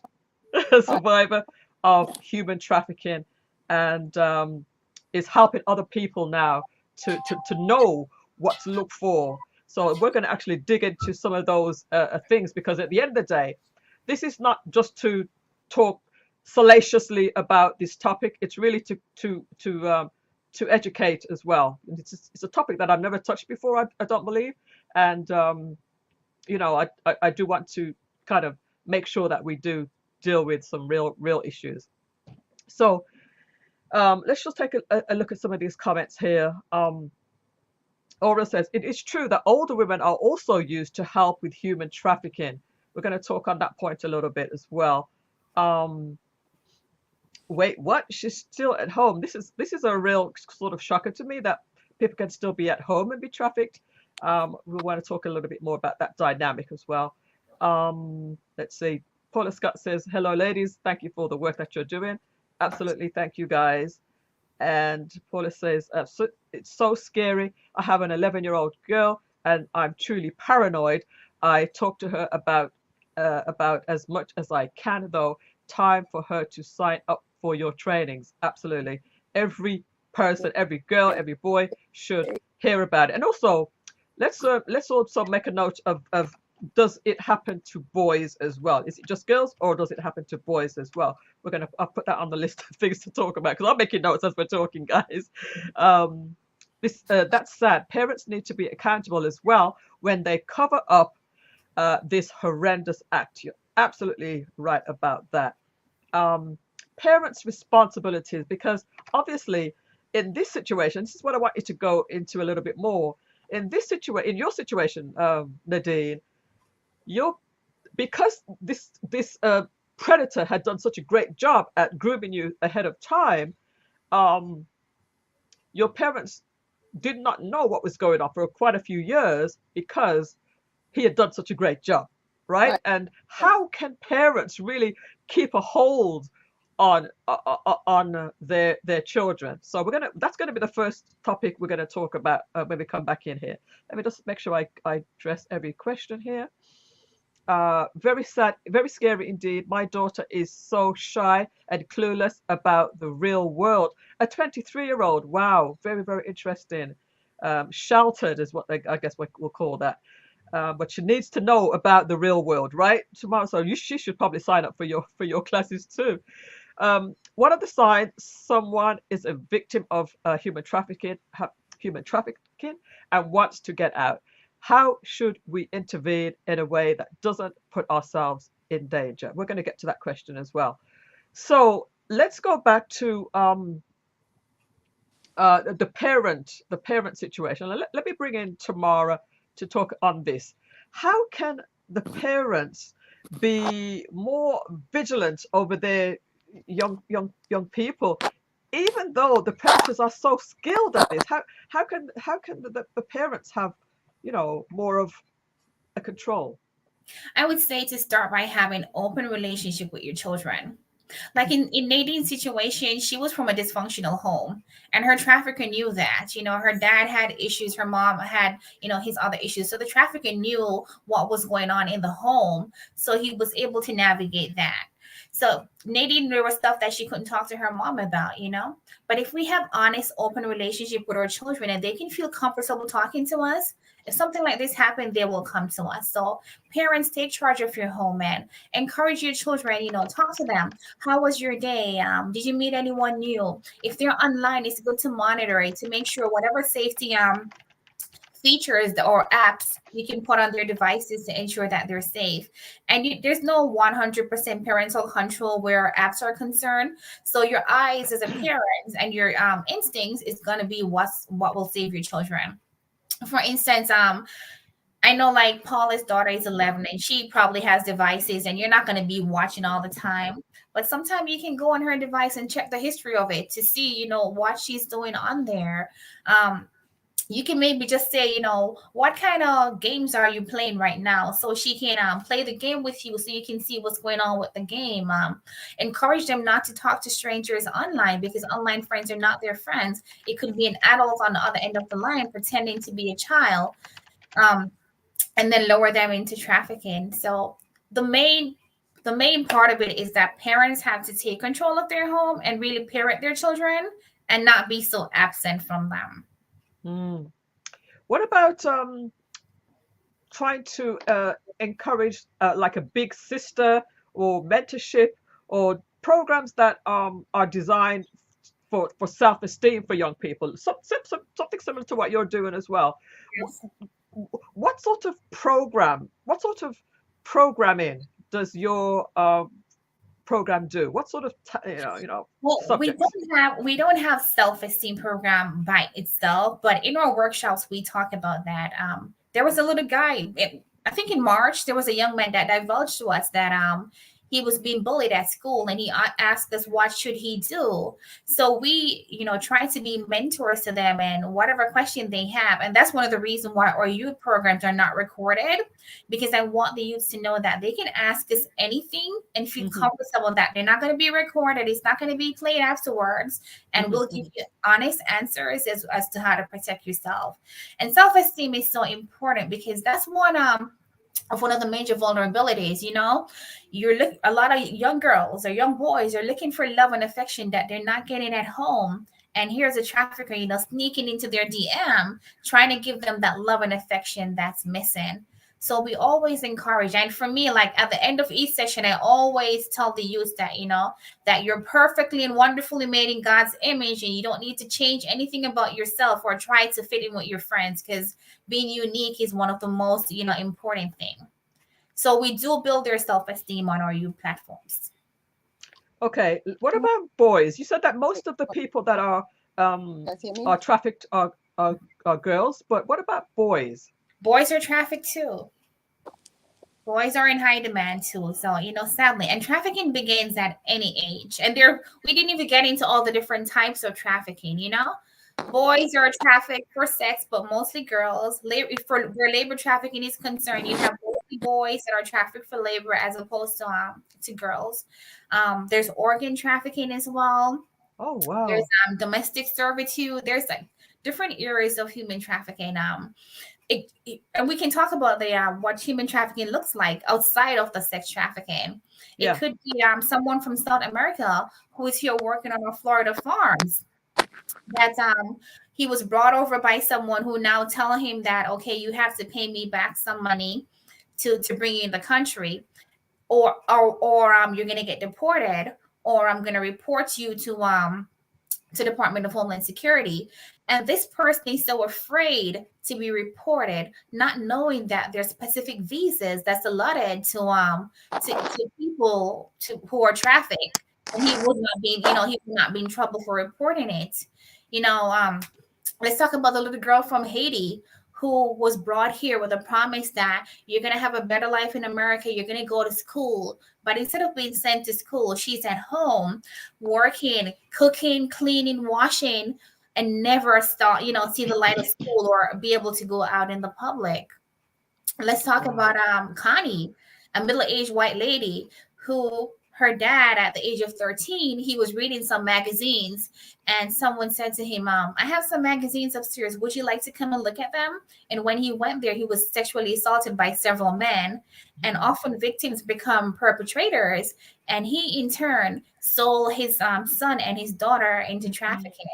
Survivor of human trafficking, and is helping other people now to know what to look for. So we're going to actually dig into some of those things, because at the end of the day, this is not just to talk salaciously about this topic. It's really to educate as well. It's a topic that I've never touched before. I don't believe, and I do want to kind of make sure that we do deal with some real issues. So let's just take a look at some of these comments here. Aura says, it is true that older women are also used to help with human trafficking. We're going to talk on that point a little bit as well. Wait, what? She's still at home. This is a real sort of shocker to me, that people can still be at home and be trafficked. We want to talk a little bit more about that dynamic as well. Let's see. Paula Scott says, hello, ladies. Thank you for the work that you're doing. Absolutely. Thank you, guys. And Paula says, it's so scary. I have an 11-year-old girl and I'm truly paranoid. I talk to her about as much as I can, though. Time for her to sign up for your trainings. Absolutely. Every person, every girl, every boy should hear about it. And also, let's also make a note of does it happen to boys as well? Is it just girls, or does it happen to boys as well? I'll put that on the list of things to talk about, because I'm making notes as we're talking, guys. That's sad. Parents need to be accountable as well when they cover up this horrendous act. You're absolutely right about that. Parents' responsibilities, because obviously in this situation, this is what I want you to go into a little bit more. In your situation, Nadine, because this predator had done such a great job at grooming you ahead of time, your parents did not know what was going on for quite a few years, because he had done such a great job, right? And how can parents really keep a hold on their children? So that's gonna be the first topic we're gonna talk about when we come back in here. Let me just make sure I address every question here. Very sad, very scary indeed. My daughter is so shy and clueless about the real world. A 23-year-old. Wow, very, very interesting. Sheltered is what I guess we'll call that. But she needs to know about the real world, right? Tomorrow, so she should probably sign up for your classes too. One of the signs someone is a victim of human trafficking, and wants to get out. How should we intervene in a way that doesn't put ourselves in danger? We're going to get to that question as well. So let's go back to the parent situation. Let me bring in Tamara to talk on this. How can the parents be more vigilant over their young people, even though the predators are so skilled at this? How can the parents have more of a control? I would say to start by having open relationship with your children. Like in Nadine's situation, she was from a dysfunctional home, and her trafficker knew that. Her dad had issues, her mom had, his other issues. So the trafficker knew what was going on in the home, so he was able to navigate that. So Nadine, there was stuff that she couldn't talk to her mom about, But if we have honest, open relationship with our children and they can feel comfortable talking to us, if something like this happened, they will come to us. So parents, take charge of your home and encourage your children, talk to them. How was your day? Did you meet anyone new? If they're online, it's good to monitor it to make sure whatever safety features or apps you can put on their devices to ensure that they're safe. And there's no 100% parental control where apps are concerned. So your eyes as a parent and your instincts is going to be what will save your children. For instance, I know like Paula's daughter is 11 and she probably has devices and you're not going to be watching all the time. But sometimes you can go on her device and check the history of it to see, what she's doing on there. Um, you can maybe just say, what kind of games are you playing right now? So she can play the game with you so you can see what's going on with the game. Encourage them not to talk to strangers online because online friends are not their friends. It could be an adult on the other end of the line pretending to be a child. And then lower them into trafficking. So the main part of it is that parents have to take control of their home and really parent their children and not be so absent from them. Mm. What about trying to encourage like a big sister or mentorship or programs that are designed for self-esteem for young people? Something similar to what you're doing as well. Yes. What sort of programming does your program do? What sort of Well, subjects? we don't have self-esteem program by itself, but in our workshops we talk about that. There was a little guy. I think in March there was a young man that divulged to us that he was being bullied at school, and he asked us what should he do. So we, try to be mentors to them and whatever question they have. And that's one of the reasons why our youth programs are not recorded, because I want the youths to know that they can ask us anything and feel Hmm. comfortable that they're not going to be recorded. It's not going to be played afterwards. And Hmm. we'll give you honest answers as to how to protect yourself. And self-esteem is so important because that's one of the major vulnerabilities. A lot of young girls or young boys are looking for love and affection that they're not getting at home. And here's a trafficker, sneaking into their DM, trying to give them that love and affection that's missing. So we always encourage. And for me, like at the end of each session, I always tell the youth that, that you're perfectly and wonderfully made in God's image, and you don't need to change anything about yourself or try to fit in with your friends, because being unique is one of the most, important thing. So we do build their self-esteem on our youth platforms. Okay, what about boys? You said that most of the people that You guys hear me? are trafficked are girls, but what about boys? Boys are trafficked too. Boys are in high demand too. So, sadly, and trafficking begins at any age. And we didn't even get into all the different types of trafficking. Boys are trafficked for sex, but mostly girls. Where labor trafficking is concerned, you have mostly boys that are trafficked for labor as opposed to girls. There's organ trafficking as well. Oh, There's wow. domestic servitude. There's like different areas of human trafficking. And we can talk about the what human trafficking looks like outside of the sex trafficking. It Yeah. could be someone from South America who is here working on our Florida farms. That he was brought over by someone who now telling him that, okay, you have to pay me back some money to bring you in the country, or you're gonna get deported, or I'm gonna report you to Department of Homeland Security. And this person is so afraid to be reported, not knowing that there's specific visas that's allotted to people who are trafficked. And he would not be in trouble for reporting it. You know, um, let's talk about the little girl from Haiti who was brought here with a promise that you're going to have a better life in America. You're going to go to school. But instead of being sent to school, she's at home working, cooking, cleaning, washing, and never start, see the light of school or be able to go out in the public. Let's talk Wow. about Connie, a middle-aged white lady who her dad at the age of 13, he was reading some magazines, and someone said to him, I have some magazines upstairs. Would you like to come and look at them? And when he went there, he was sexually assaulted by several men, and often victims become perpetrators. And he in turn sold his son and his daughter into trafficking.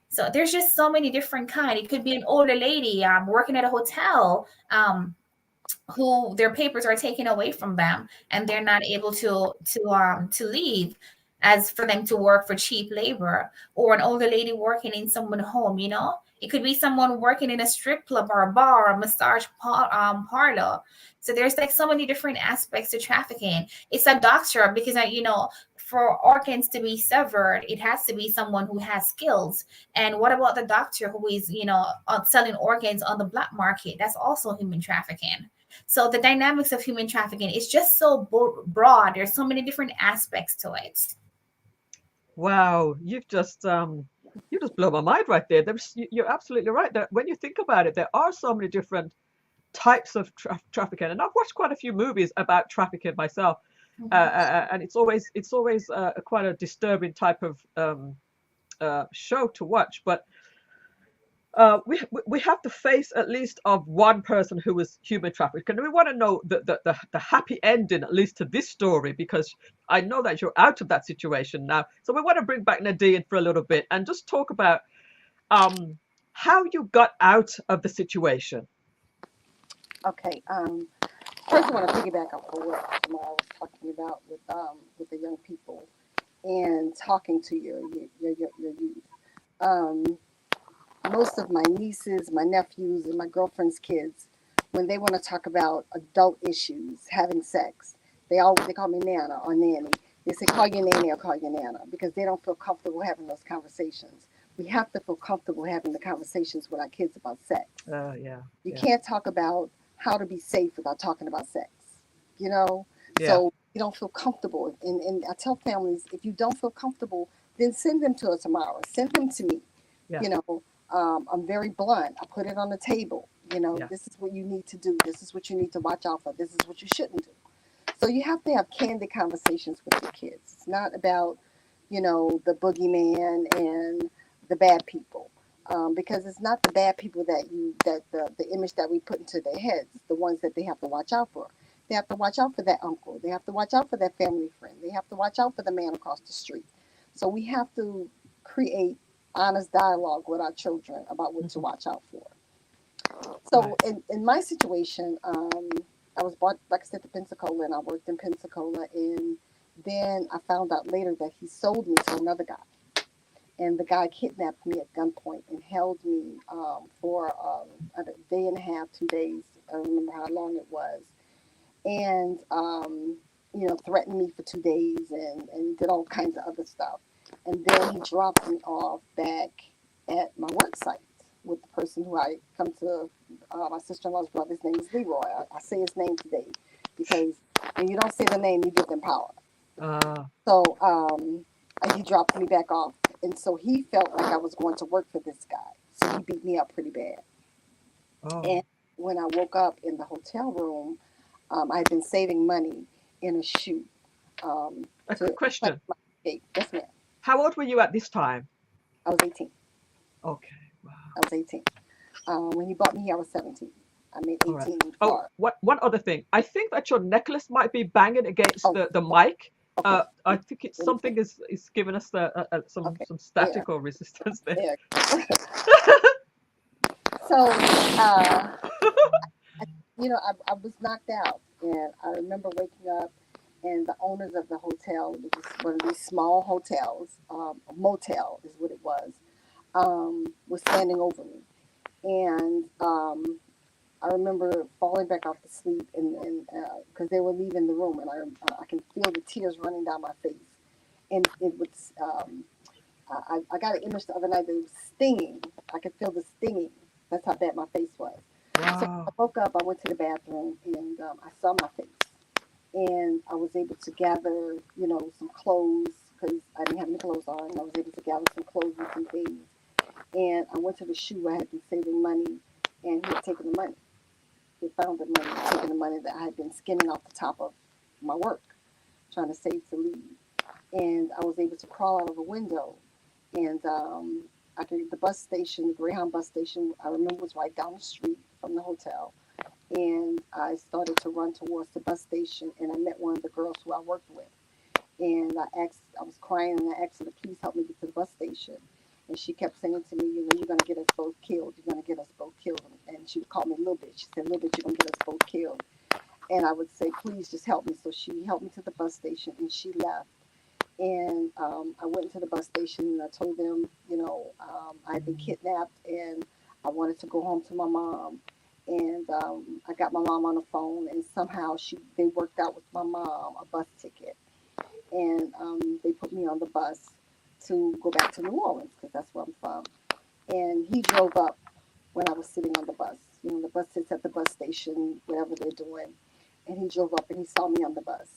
So there's just so many different kind. It could be an older lady working at a hotel, who their papers are taken away from them and they're not able to leave, as for them to work for cheap labor, or an older lady working in someone's home. It could be someone working in a strip club or a bar or a massage parlor. So there's like so many different aspects to trafficking. It's a doctor, because for organs to be severed, it has to be someone who has skills. And what about the doctor who is, selling organs on the black market? That's also human trafficking. So the dynamics of human trafficking is just so broad. There's so many different aspects to it. Wow, you just blow my mind right there. You're absolutely right. That when you think about it, there are so many different types of trafficking, and I've watched quite a few movies about trafficking myself, and it's always quite a disturbing type of show to watch. But we have the face at least of one person who was human trafficked, and we want to know the happy ending at least to this story, because I know that you're out of that situation now. So we want to bring back Nadine for a little bit and just talk about how you got out of the situation. Okay. First, I want to piggyback off of what Tamara was talking about with the young people and talking to your youth. Um, Most of my nieces, my nephews, and my girlfriend's kids, when they want to talk about adult issues, having sex, they call me Nana or Nanny. They say call your nanny or call your Nana, because they don't feel comfortable having those conversations. We have to feel comfortable having the conversations with our kids about sex. Yeah, You yeah, can't talk about how to be safe without talking about sex, you know? yeah, So you don't feel comfortable. And I tell families, if you don't feel comfortable, then send them to us tomorrow. Send them to me. yeah, You know, I'm very blunt. I put it on the table. yeah. This is what you need to do. This is what you need to watch out for. This is what you shouldn't do. So you have to have candid conversations with your kids. It's not about, the boogeyman and the bad people. Because it's not the bad people that the image that we put into their heads, the ones that they have to watch out for. They have to watch out for that uncle. They have to watch out for that family friend. They have to watch out for the man across the street. So we have to create honest dialogue with our children about what to Hmm. watch out for. Right. So in my situation, I was brought, like I said, to Pensacola, and I worked in Pensacola, and then I found out later that he sold me to another guy, and the guy kidnapped me at gunpoint and held me for a day and a half, 2 days. I don't remember how long it was, and threatened me for 2 days and did all kinds of other stuff. And then he dropped me off back at my work site with the person who I come to. My sister-in-law's brother. His name is Leroy. I say his name today because when you don't say the name, you give them power. Uh, So he dropped me back off, and so he felt like I was going to work for this guy. So he beat me up pretty bad. oh, And when I woke up in the hotel room, I had been saving money in a shoe a to quick plan question. my escape. Yes, ma'am. How old were you at this time? I was 18. Okay, wow. I was 18. When he bought me here, I was 17. I made All right. 18 in Oh, Florida. one other thing. I think that your necklace might be banging against Oh, the mic. okay. I think it's Let me see. something is giving us Okay. some There. static or resistance there. There. So, I was knocked out, and I remember waking up, and the owners of the hotel, it was one of these small hotels, a motel is what it was standing over me. And I remember falling back off to sleep, and because they were leaving the room, and I can feel the tears running down my face. And it was, I got an image the other night that it was stinging. I could feel the stinging. That's how bad my face was. So I Wow. woke up, I went to the bathroom, and I saw my face. And I was able to gather, some clothes because I didn't have any clothes on. I was able to gather some clothes and some things. And I went to the shoe where I had been saving money, and he had taken the money. He found the money, taken the money that I had been skimming off the top of my work, trying to save to leave. And I was able to crawl out of a window. And the bus station, the Greyhound bus station, I remember was right down the street from the hotel. And I started to run towards the bus station, and I met one of the girls who I worked with. And I was crying, and I asked her to please help me get to the bus station. And she kept saying to me, you're going to get us both killed. You're going to get us both killed. And she would call me Little Bitch. She said, Little Bitch, you're going to get us both killed. And I would say, please just help me. So she helped me to the bus station, and she left. And I went to the bus station, and I told them, I had been kidnapped, and I wanted to go home to my mom. And I got my mom on the phone, and somehow they worked out with my mom a bus ticket. and they put me on the bus to go back to New Orleans because that's where I'm from. And he drove up when I was sitting on the bus. You know, the bus sits at the bus station, whatever they're doing. And he drove up and he saw me on the bus.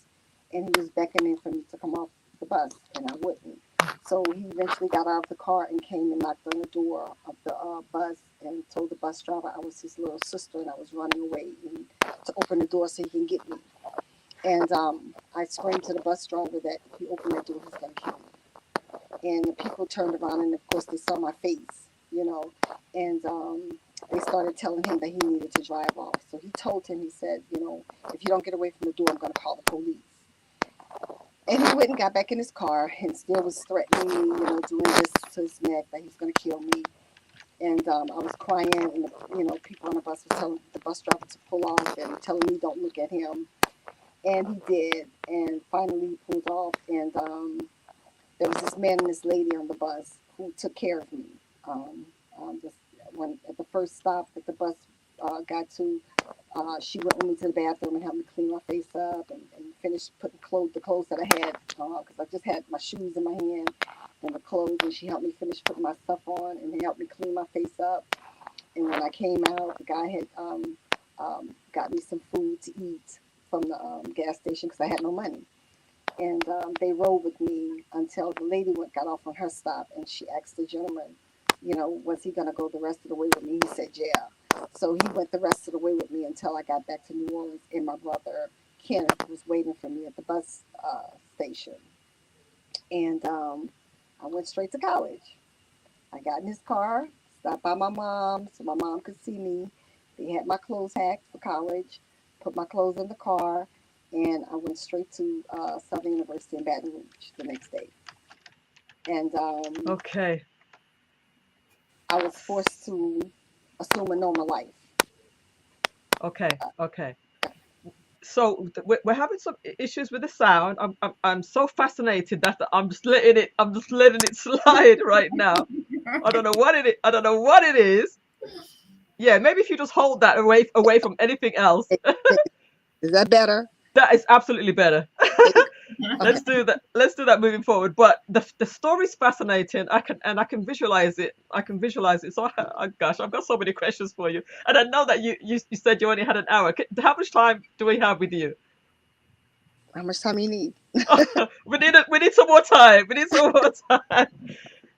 And he was beckoning for me to come off the bus, and I wouldn't. So he eventually got out of the car and came and knocked on the door of the bus and told the bus driver I was his little sister and I was running away and to open the door so he can get me. And I screamed to the bus driver that if he opened that door, he's going to kill me. And the people turned around and, of course, they saw my face, you know, and they started telling him that he needed to drive off. So he told him, he said, you know, if you don't get away from the door, I'm going to call the police. And he went and got back in his car and still was threatening me, you know, doing this to his neck, that he's going to kill me. And I was crying, and, you know, people on the bus were telling the bus driver to pull off and telling me don't look at him. And he did. And finally he pulled off. And there was this man and this lady on the bus who took care of me. Just when at the first stop that the bus got to, she went with me to the bathroom and helped me clean my face up and finish putting the clothes that I had, because I just had my shoes in my hand and the clothes, and she helped me finish putting my stuff on and helped me clean my face up. And when I came out, the guy had got me some food to eat from the gas station because I had no money. And they rode with me until the lady got off on her stop, and she asked the gentleman, you know, was he going to go the rest of the way with me? He said, yeah. So he went the rest of the way with me until I got back to New Orleans, and my brother, Kenneth, was waiting for me at the bus station. And I went straight to college. I got in his car, stopped by my mom so my mom could see me. They had my clothes hacked for college, put my clothes in the car, and I went straight to Southern University in Baton Rouge the next day. And Okay. I was forced to assume a normal life. Okay. Okay. So we're having some issues with the sound. I'm so fascinated that I'm just letting it slide right now. I don't know what it is. I don't know what it is. Yeah, maybe if you just hold that away from anything else. Is that better? That is absolutely better. Okay. Let's do that. Let's do that moving forward. But the story's fascinating. I can visualize it. I can visualize it. So gosh, I've got so many questions for you. And I know that you said you only had an hour. How much time do we have with you? How much time you need? We need some more time. We need some more time.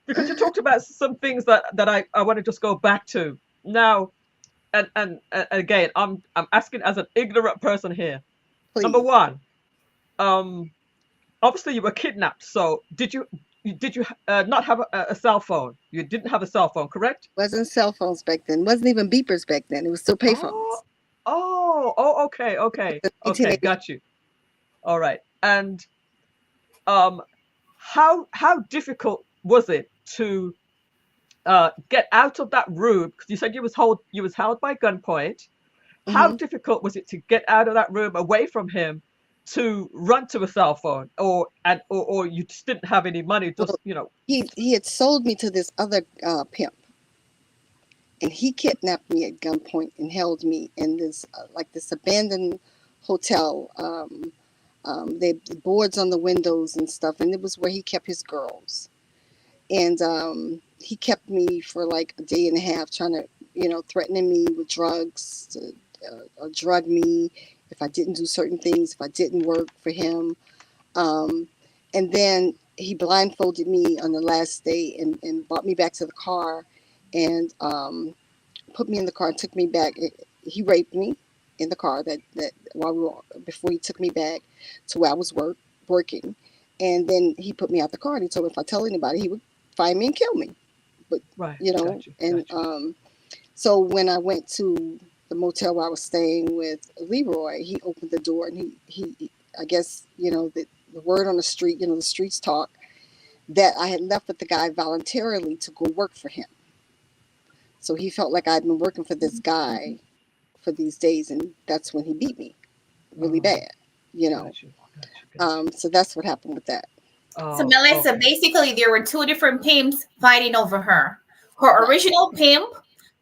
Because you talked about some things that I want to just go back to now. And again, I'm asking as an ignorant person here. Please. Number one, obviously you were kidnapped. So did you not have a cell phone? You didn't have a cell phone, correct? Wasn't cell phones back then. Wasn't even beepers back then. It was still payphones. Okay, got you. All right. And how difficult was it to get out of that room? Because you said you was held by gunpoint. How difficult was it to get out of that room away from him to run to a cell phone, or you just didn't have any money? Just he had sold me to this other pimp, and he kidnapped me at gunpoint and held me in this this abandoned hotel. They boards on the windows and stuff, and it was where he kept his girls. And he kept me for like a day and a half, trying to, threatening me with drugs, to drug me if I didn't do certain things, if I didn't work for him. And then he blindfolded me on the last day and brought me back to the car and put me in the car and took me back. He raped me in the car before he took me back to where I was working. And then he put me out the car and he told me if I tell anybody, he would find me and kill me. But, right. So when I went to the motel where I was staying with Leroy, he opened the door and he I guess, the word on the street, the streets talk, that I had left with the guy voluntarily to go work for him. So he felt like I'd been working for this guy for these days, and that's when he beat me really bad, So that's what happened with that. So Melissa, basically there were two different pimps fighting over her. Her original pimp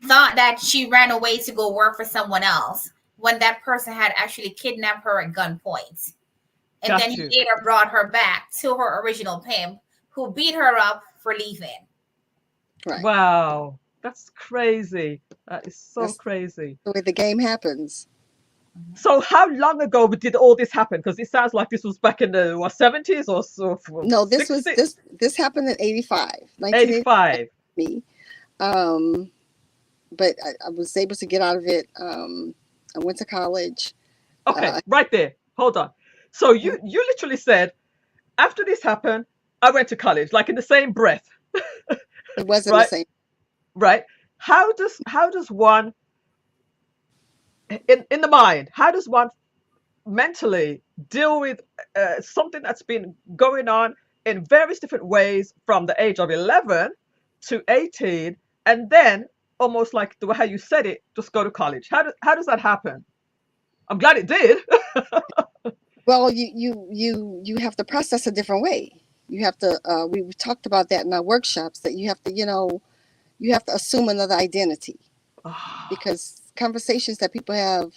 thought that she ran away to go work for someone else when that person had actually kidnapped her at gunpoint. And then Got he you. later brought her back to her original pimp, who beat her up for leaving. Right. Wow. That's crazy. That is so That's crazy. the way the game happens. So how long ago did all this happen? Because it sounds like this was back in the what, 70s or so, No, this was 60s, this happened in 85, 1980 85. me. Um, but I was able to get out of it. I went to college. Okay, Uh, right there. Hold on. So you literally said after this happened, I went to college, like in the same breath, it wasn't the right? same. Right? How does one in the mind? How does one mentally deal with something that's been going on in various different ways from the age of 11 to 18, and then almost like the way how you said it, just go to college? How does that happen? I'm glad it did. Well, you have to process a different way. You have to. We talked about that in our workshops. That you have to, you have to assume another identity, Ah, because conversations that people have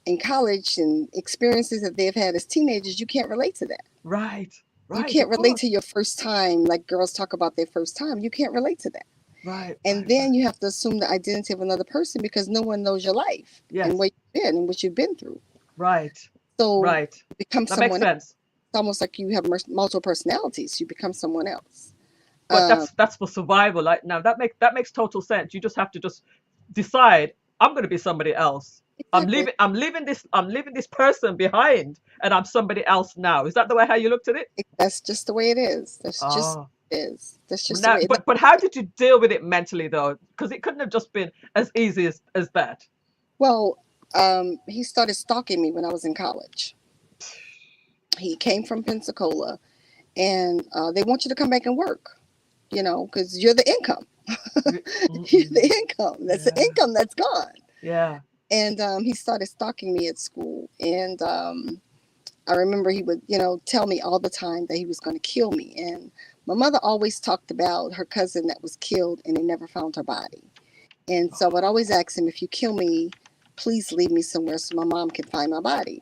in college and experiences that they've had as teenagers, you can't relate to that. right, You right, can't of relate course. to your first time, like girls talk about their first time. You can't relate to that. Right, And right, then right. you have to assume the identity of another person because no one knows your life and Yes, where you've been and what you've been through. right, So right. you become That makes someone else. sense. It's almost like you have multiple personalities. You become someone else. But Um, that's for survival. Like now, that makes total sense. You just have to just decide, I'm going to be somebody else. I'm exactly. leaving. I'm leaving this person behind, and I'm somebody else now. Is that the way how you looked at it? That's just the way it is. That's just Oh, it is. That's just the now, way it is. but how did you deal with it mentally though? Because it couldn't have just been as easy as that. Well, he started stalking me when I was in college. He came from Pensacola, and they want you to come back and work, because you're the income. You're Mm-mm. the income. That's the Yeah, income that's gone. yeah. And he started stalking me at school. And I remember he would, tell me all the time that he was going to kill me. And my mother always talked about her cousin that was killed and they never found her body. And so I would always ask him, if you kill me, please leave me somewhere so my mom can find my body.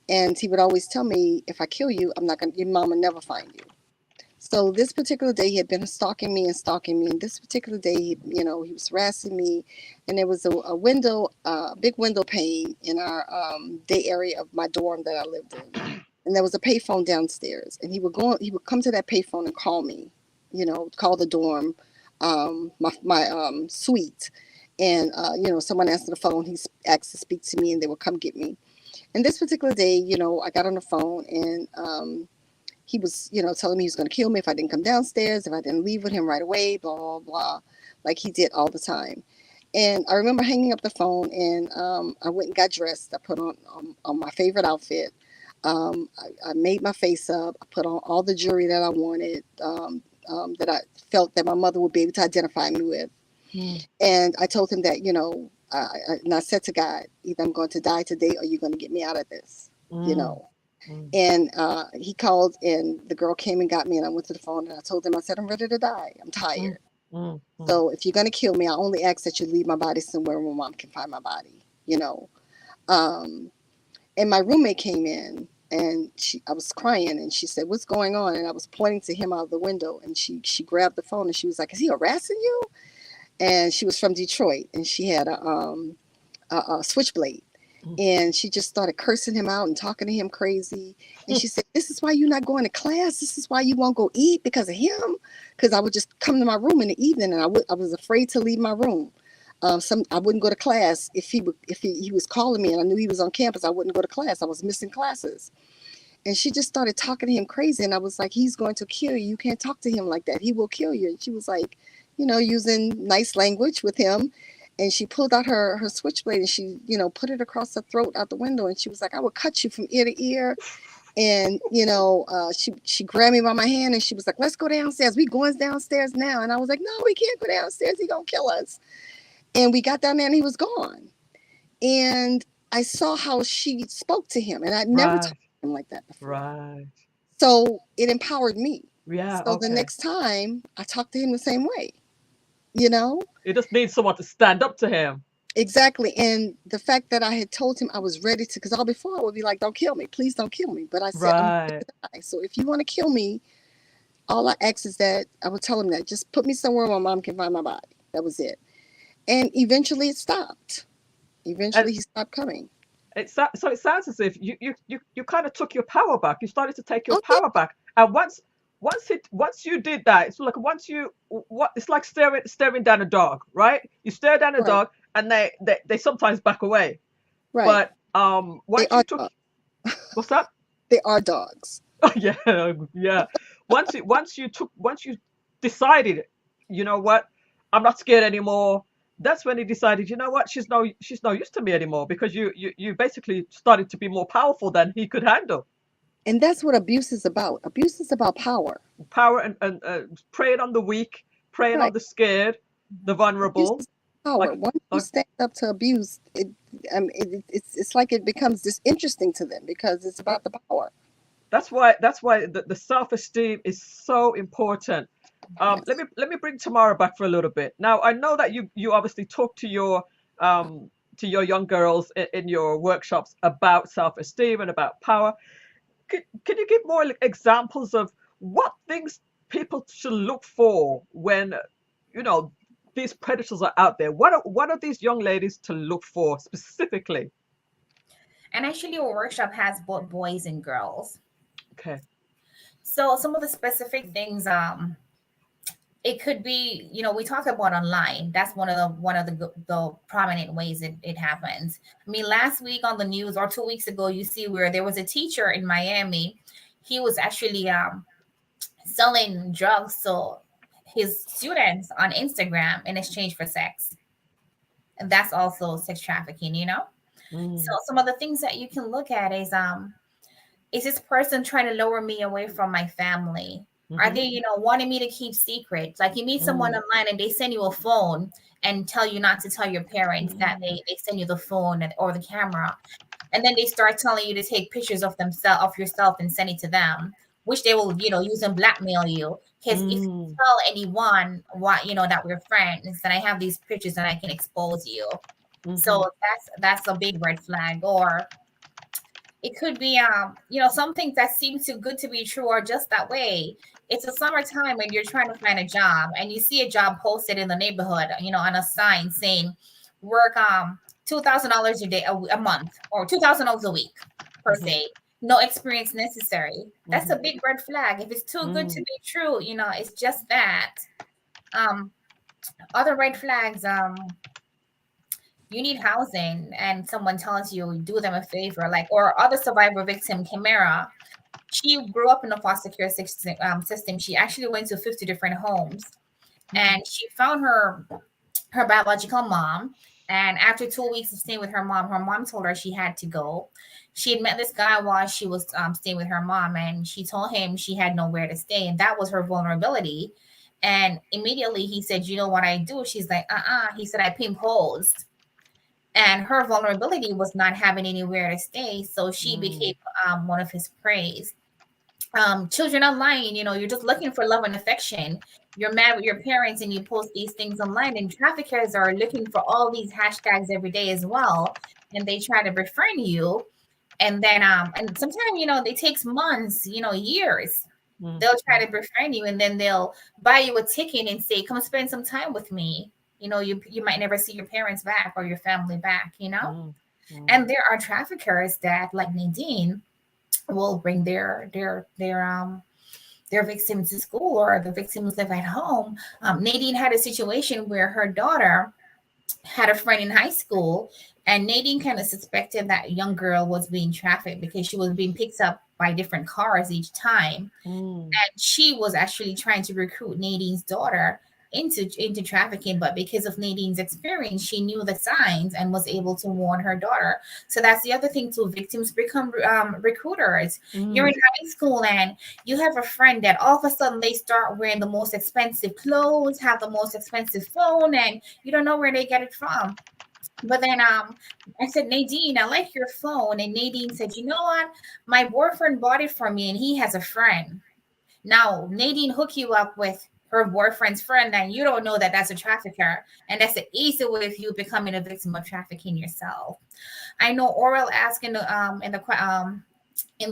And he would always tell me, if I kill you, I'm not going to, your mom will never find you. So this particular day, he had been stalking me and stalking me. And this particular day, he was harassing me, and there was a window, a big window pane in our day area of my dorm that I lived in, and there was a payphone downstairs. And he would come to that payphone and call me, call the dorm, my suite, and someone answered the phone. He asked to speak to me, and they would come get me. And this particular day, I got on the phone, and he was, telling me he was going to kill me if I didn't come downstairs, if I didn't leave with him right away, blah, blah, blah, like he did all the time. And I remember hanging up the phone, and I went and got dressed. I put on my favorite outfit. I made my face up. I put on all the jewelry that I wanted, that I felt that my mother would be able to identify me with. Mm, And I told him that, and I said to God, either I'm going to die today or you're going to get me out of this, you mm, know. mm, And he called, and the girl came and got me, and I went to the phone, and I told him, I said, I'm ready to die. I'm mm, tired. mm, mm. So if you're going to kill me, I only ask that you leave my body somewhere where my mom can find my body, you know. Um, and my roommate came in, and I was crying, and she said, what's going on? And I was pointing to him out the window, and she grabbed the phone, and she was like, is he harassing you? And she was from Detroit, and she had a switchblade. Mm. And she just started cursing him out and talking to him crazy. And she said, this is why you're not going to class. This is why you won't go eat, because of him. Because I would just come to my room in the evening, and I was afraid to leave my room. I wouldn't go to class if he was calling me and I knew he was on campus. I wouldn't go to class. I was missing classes. And she just started talking to him crazy. And I was like, he's going to kill you. You can't talk to him like that. He will kill you. And she was like, using nice language with him. And she pulled out her switchblade, and she, put it across her throat out the window. And she was like, I will cut you from ear to ear. And, she grabbed me by my hand, and she was like, let's go downstairs. We going downstairs now. And I was like, no, we can't go downstairs. He going to kill us. And we got down there, and he was gone. And I saw how she spoke to him. And I'd never Right, talked to him like that before. right. So it empowered me. Yeah, So the okay. next time I talked to him the same way, you know? You just need someone to stand up to him. Exactly. And the fact that I had told him I was ready to, because all before I would be like, don't kill me. Please don't kill me. But I said, I'm ready Right. to die. So if you want to kill me, all I ask is that I would tell him that just put me somewhere my mom can find my body. That was it. And eventually it stopped. And Eventually he stopped coming. so it sounds as if you kind of took your power back. You started to take your Oh, yeah. power back. And once you did that, it's like once you what it's like staring down a dog, right? You stare down a Right. dog and they sometimes back away. Right. But They once you are took dogs. what's that? They are dogs. Oh yeah, yeah. Once you decided, you know what, I'm not scared anymore. That's when he decided, you know what, she's no use to me anymore because you basically started to be more powerful than he could handle. And that's what abuse is about. Abuse is about power. Power and preying on the weak, preying on Right. the scared, the Abuse vulnerable. is power. Like Once you like stand up to abuse, it's like it becomes disinteresting to them because it's about the power. that's why the self-esteem is so important. Yes. Let me bring Tamara back for a little bit. Now I know that you obviously talk um, to your young girls in your workshops about self-esteem and about power. Can you give more examples of what things people should look for when you know these predators are out there? What are these young ladies to look for specifically? And actually, our workshop has both boys and girls. Okay. So some of the specific things, it could be, we talk about online. That's one of the prominent ways it happens. I mean, last week on the news or 2 weeks ago, you see where there was a teacher in Miami. He was actually selling drugs to his students on Instagram in exchange for sex. And that's also sex trafficking. So Mm, some of the things that you can look at is this person trying to lower me away from my family? Are mm-hmm, they, wanting me to keep secrets? Like you meet someone mm, online and they send you a phone and tell you not to tell your parents that mm, they send you the phone or the camera. And then they start telling you to take pictures of themselves of yourself and send it to them, which they will, use and blackmail you. Because if you mm, tell anyone what, that we're friends, then I have these pictures and I can expose you. mm-hmm, So that's a big red flag. Or it could be some things that seem too good to be true or just that way. It's a summertime and you're trying to find a job and you see a job posted in the neighborhood, on a sign saying work $2,000 a day a month or $2,000 a week per mm-hmm, se. No experience necessary. That's mm-hmm, a big red flag. If it's too good to mm, be true, it's just that. Um, Other red flags, you need housing and someone tells you do them a favor, like, or other survivor victim Chimera, she grew up in a foster care system. She actually went to 50 different homes mm, and she found her biological mom. And after 2 weeks of staying with her mom told her she had to go. She had met this guy while she was staying with her mom, and she told him she had nowhere to stay, and that was her vulnerability. And immediately he said, "You know what I do?" She's like, He said, "I pimp hoes." And her vulnerability was not having anywhere to stay, so she mm, became one of his preys. Children online, you're just looking for love and affection. You're mad with your parents and you post these things online, and traffickers are looking for all these hashtags every day as well, and they try to befriend you. And then and sometimes it takes months, years. mm, They'll try mm, to befriend you and then they'll buy you a ticket and say, "Come spend some time with me." You might never see your parents back or your family back. mm, mm, And there are traffickers that, like Nadine, will bring their victims to school, or the victims live at home. Nadine had a situation where her daughter had a friend in high school, and Nadine kind of suspected that young girl was being trafficked because she was being picked up by different cars each time. mm, And she was actually trying to recruit Nadine's daughter into trafficking, but because of Nadine's experience, she knew the signs and was able to warn her daughter. So that's the other thing too. Victims become recruiters. You're mm, in high school and you have a friend that all of a sudden they start wearing the most expensive clothes, have the most expensive phone, and you don't know where they get it from. But then I said, "Nadine, I like your phone." And Nadine said, "You know what? My boyfriend bought it for me and he has a friend." Now, Nadine hook you up with her boyfriend's friend, then you don't know that that's a trafficker. And that's the easy way of you becoming a victim of trafficking yourself. I know Oral asked in the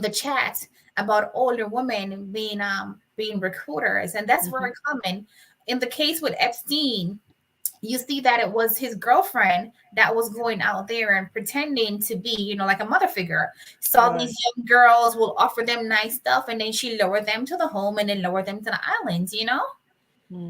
chat about older women being recruiters, and that's very common. In the case with Epstein, you see that it was his girlfriend that was going out there and pretending to be, like a mother figure. So these young girls will offer them nice stuff, and then she lowered them to the home and then lowered them to the islands,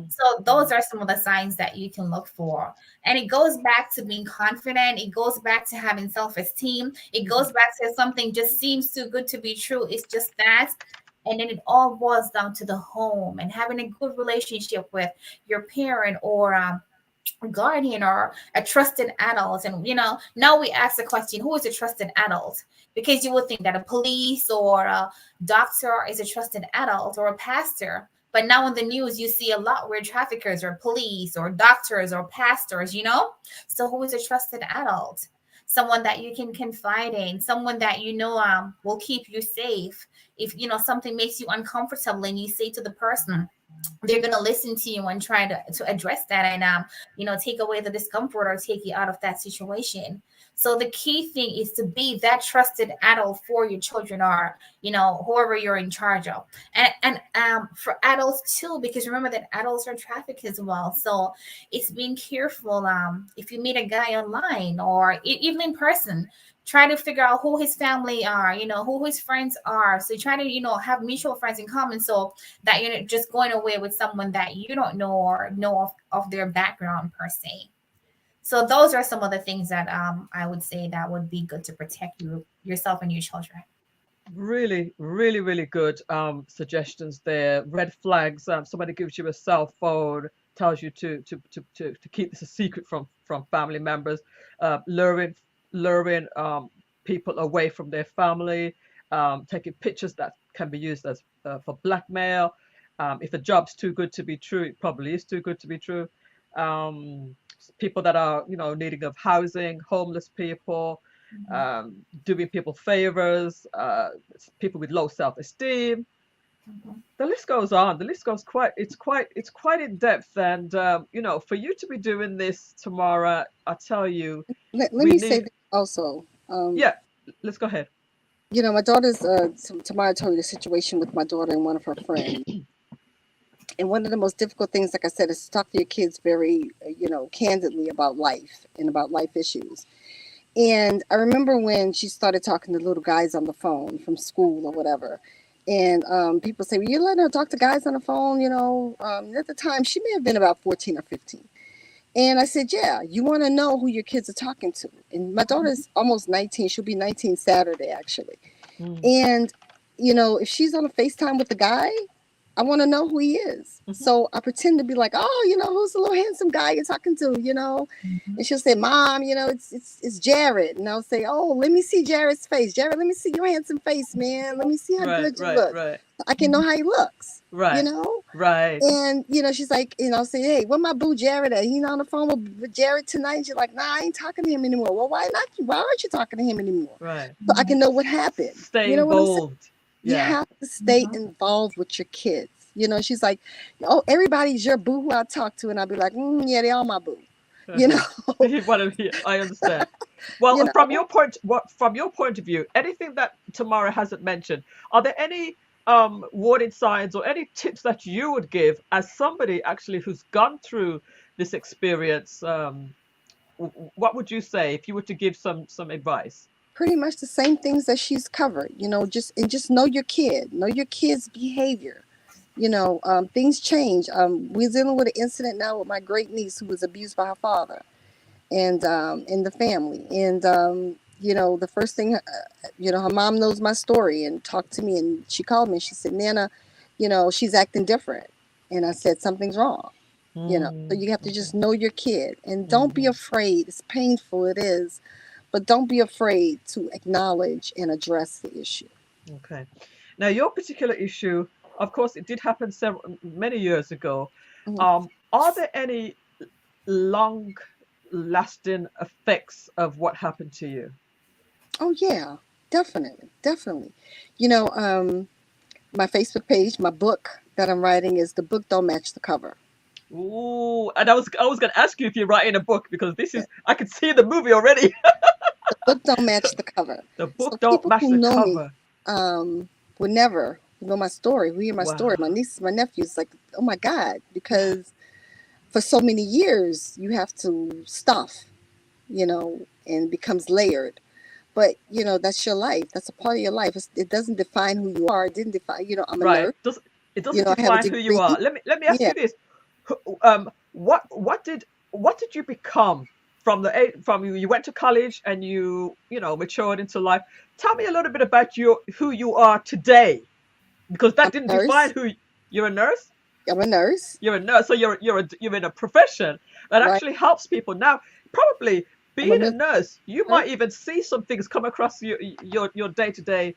So those are some of the signs that you can look for. And it goes back to being confident. It goes back to having self-esteem. It goes back to something just seems too good to be true. It's just that. And then it all boils down to the home and having a good relationship with your parent or guardian or a trusted adult. And now we ask the question, who is a trusted adult? Because you would think that a police or a doctor is a trusted adult, or a pastor. But now in the news, you see a lot where traffickers or police or doctors or pastors, So who is a trusted adult? Someone that you can confide in, someone that will keep you safe. If something makes you uncomfortable and you say to the person, they're going to listen to you and try to address that and take away the discomfort or take you out of that situation. So the key thing is to be that trusted adult for your children or whoever you're in charge of, and for adults too, because remember that adults are trafficked as well. So it's being careful. If you meet a guy online or even in person, try to figure out who his family are, who his friends are. So try to, have mutual friends in common so that you're not just going away with someone that you don't know or know of their background per se. So those are some of the things that I would say that would be good to protect yourself and your children. Really, really, really good suggestions there. Red flags. Somebody gives you a cell phone, tells you to keep this a secret from family members, luring people away from their family, taking pictures that can be used as for blackmail. If a job's too good to be true, it probably is too good to be true. People that are needing of housing, homeless people, doing people favors, people with low self-esteem. The list goes on. The list goes quite in depth. And for you to be doing this, Tamara, I tell you, let me say this also. Yeah, let's go ahead. My daughter's Tamara told you the situation with my daughter and one of her friends. And one of the most difficult things, like I said, is to talk to your kids very, candidly about life and about life issues. And I remember when she started talking to little guys on the phone from school or whatever. And people say, well, you let her talk to guys on the phone, at the time, she may have been about 14 or 15. And I said, yeah, you want to know who your kids are talking to. And my daughter's almost 19. She'll be 19 Saturday, actually. And, if she's on a FaceTime with a guy, I want to know who he is. So I pretend to be like, oh, who's the little handsome guy you're talking to, And she'll say, Mom, it's Jared. And I'll say, oh, let me see Jared's face. Jared, let me see your handsome face, man. Let me see how good you look. Right. I can know how he looks. Right. Right. And, she's like, I'll say, hey, where my boo Jared at? He not on the phone with Jared tonight? And she's like, nah, I ain't talking to him anymore. Well, why not? Why aren't you talking to him anymore? Right. So I can know what happened. Stay involved. You have to stay involved with your kids. She's like, oh, everybody's your boo who I talk to. And I'll be like, yeah, they all my boo. I understand. Well, from your point of view, anything that Tamara hasn't mentioned, are there any warning signs or any tips that you would give as somebody actually who's gone through this experience? What would you say if you were to give some advice? Pretty much the same things that she's covered, just know your kid, know your kid's behavior. Things change. We're dealing with an incident now with my great niece who was abused by her father and in the family. And, the first thing, her mom knows my story and talked to me, and she called me and she said, Nana, she's acting different. And I said, something's wrong. So you have to just know your kid and don't be afraid. It's painful. It is. But don't be afraid to acknowledge and address the issue. Okay. Now, your particular issue, of course, it did happen many years ago. Are there any long-lasting effects of what happened to you? Oh, yeah, definitely. my Facebook page, my book that I'm writing is The Book Don't Match the Cover. Ooh, and I was gonna ask you if you're writing a book because this Yeah. is I can see the movie already. The book don't match the cover. The So book don't people match who the know me cover. would never know my story, who hear my story. My Wow. nieces, my nephews, like, oh my God, because for so many years you have to stuff, and it becomes layered. But that's your life. That's a part of your life. It doesn't define who you are. It didn't define. I'm a Right. nurse. It doesn't I have a define who you degree. are. Let me ask Yeah. you this. What did you become from from you went to college and you matured into life. Tell me a little bit about who you are today because I'm that didn't a define nurse. who you're a nurse. I'm a nurse. You're a nurse, so you're in a profession that Right. actually helps people. Now, probably I'm a being a middle. nurse, you might even see some things come across your day-to-day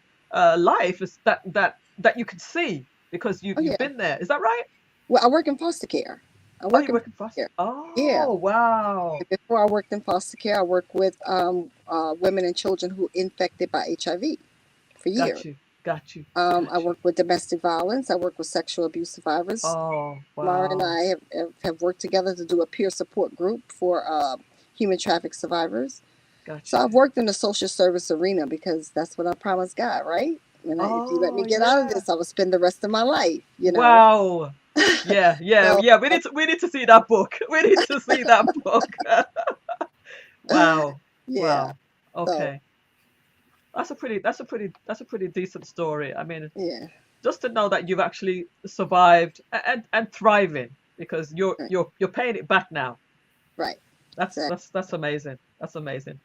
life is that you can see because Oh you've yeah. been there. Is that right? Well, I work in foster care. I Oh, work you're in working foster for us. care. Yeah. Oh, wow. Before I worked in foster care, I worked with women and children who infected by HIV for years. Got you. Got you. I Got you. work with domestic violence. I work with sexual abuse survivors. Oh, Mara and wow. I have worked together to do a peer support group for human traffic survivors. Got So you. I've worked in the social service arena because that's what I promised God, right? If you let Oh, me get out of yeah. this, I will spend the rest of my life. Wow. Yeah, yeah, So yeah. We need to see that book. We need to see that book. Wow. yeah, Wow. so Okay. That's a pretty decent story. I mean, yeah, just to know that you've actually survived and thriving because you're right, you're you're paying it back now. right, That's exactly. that's that's amazing. That's amazing.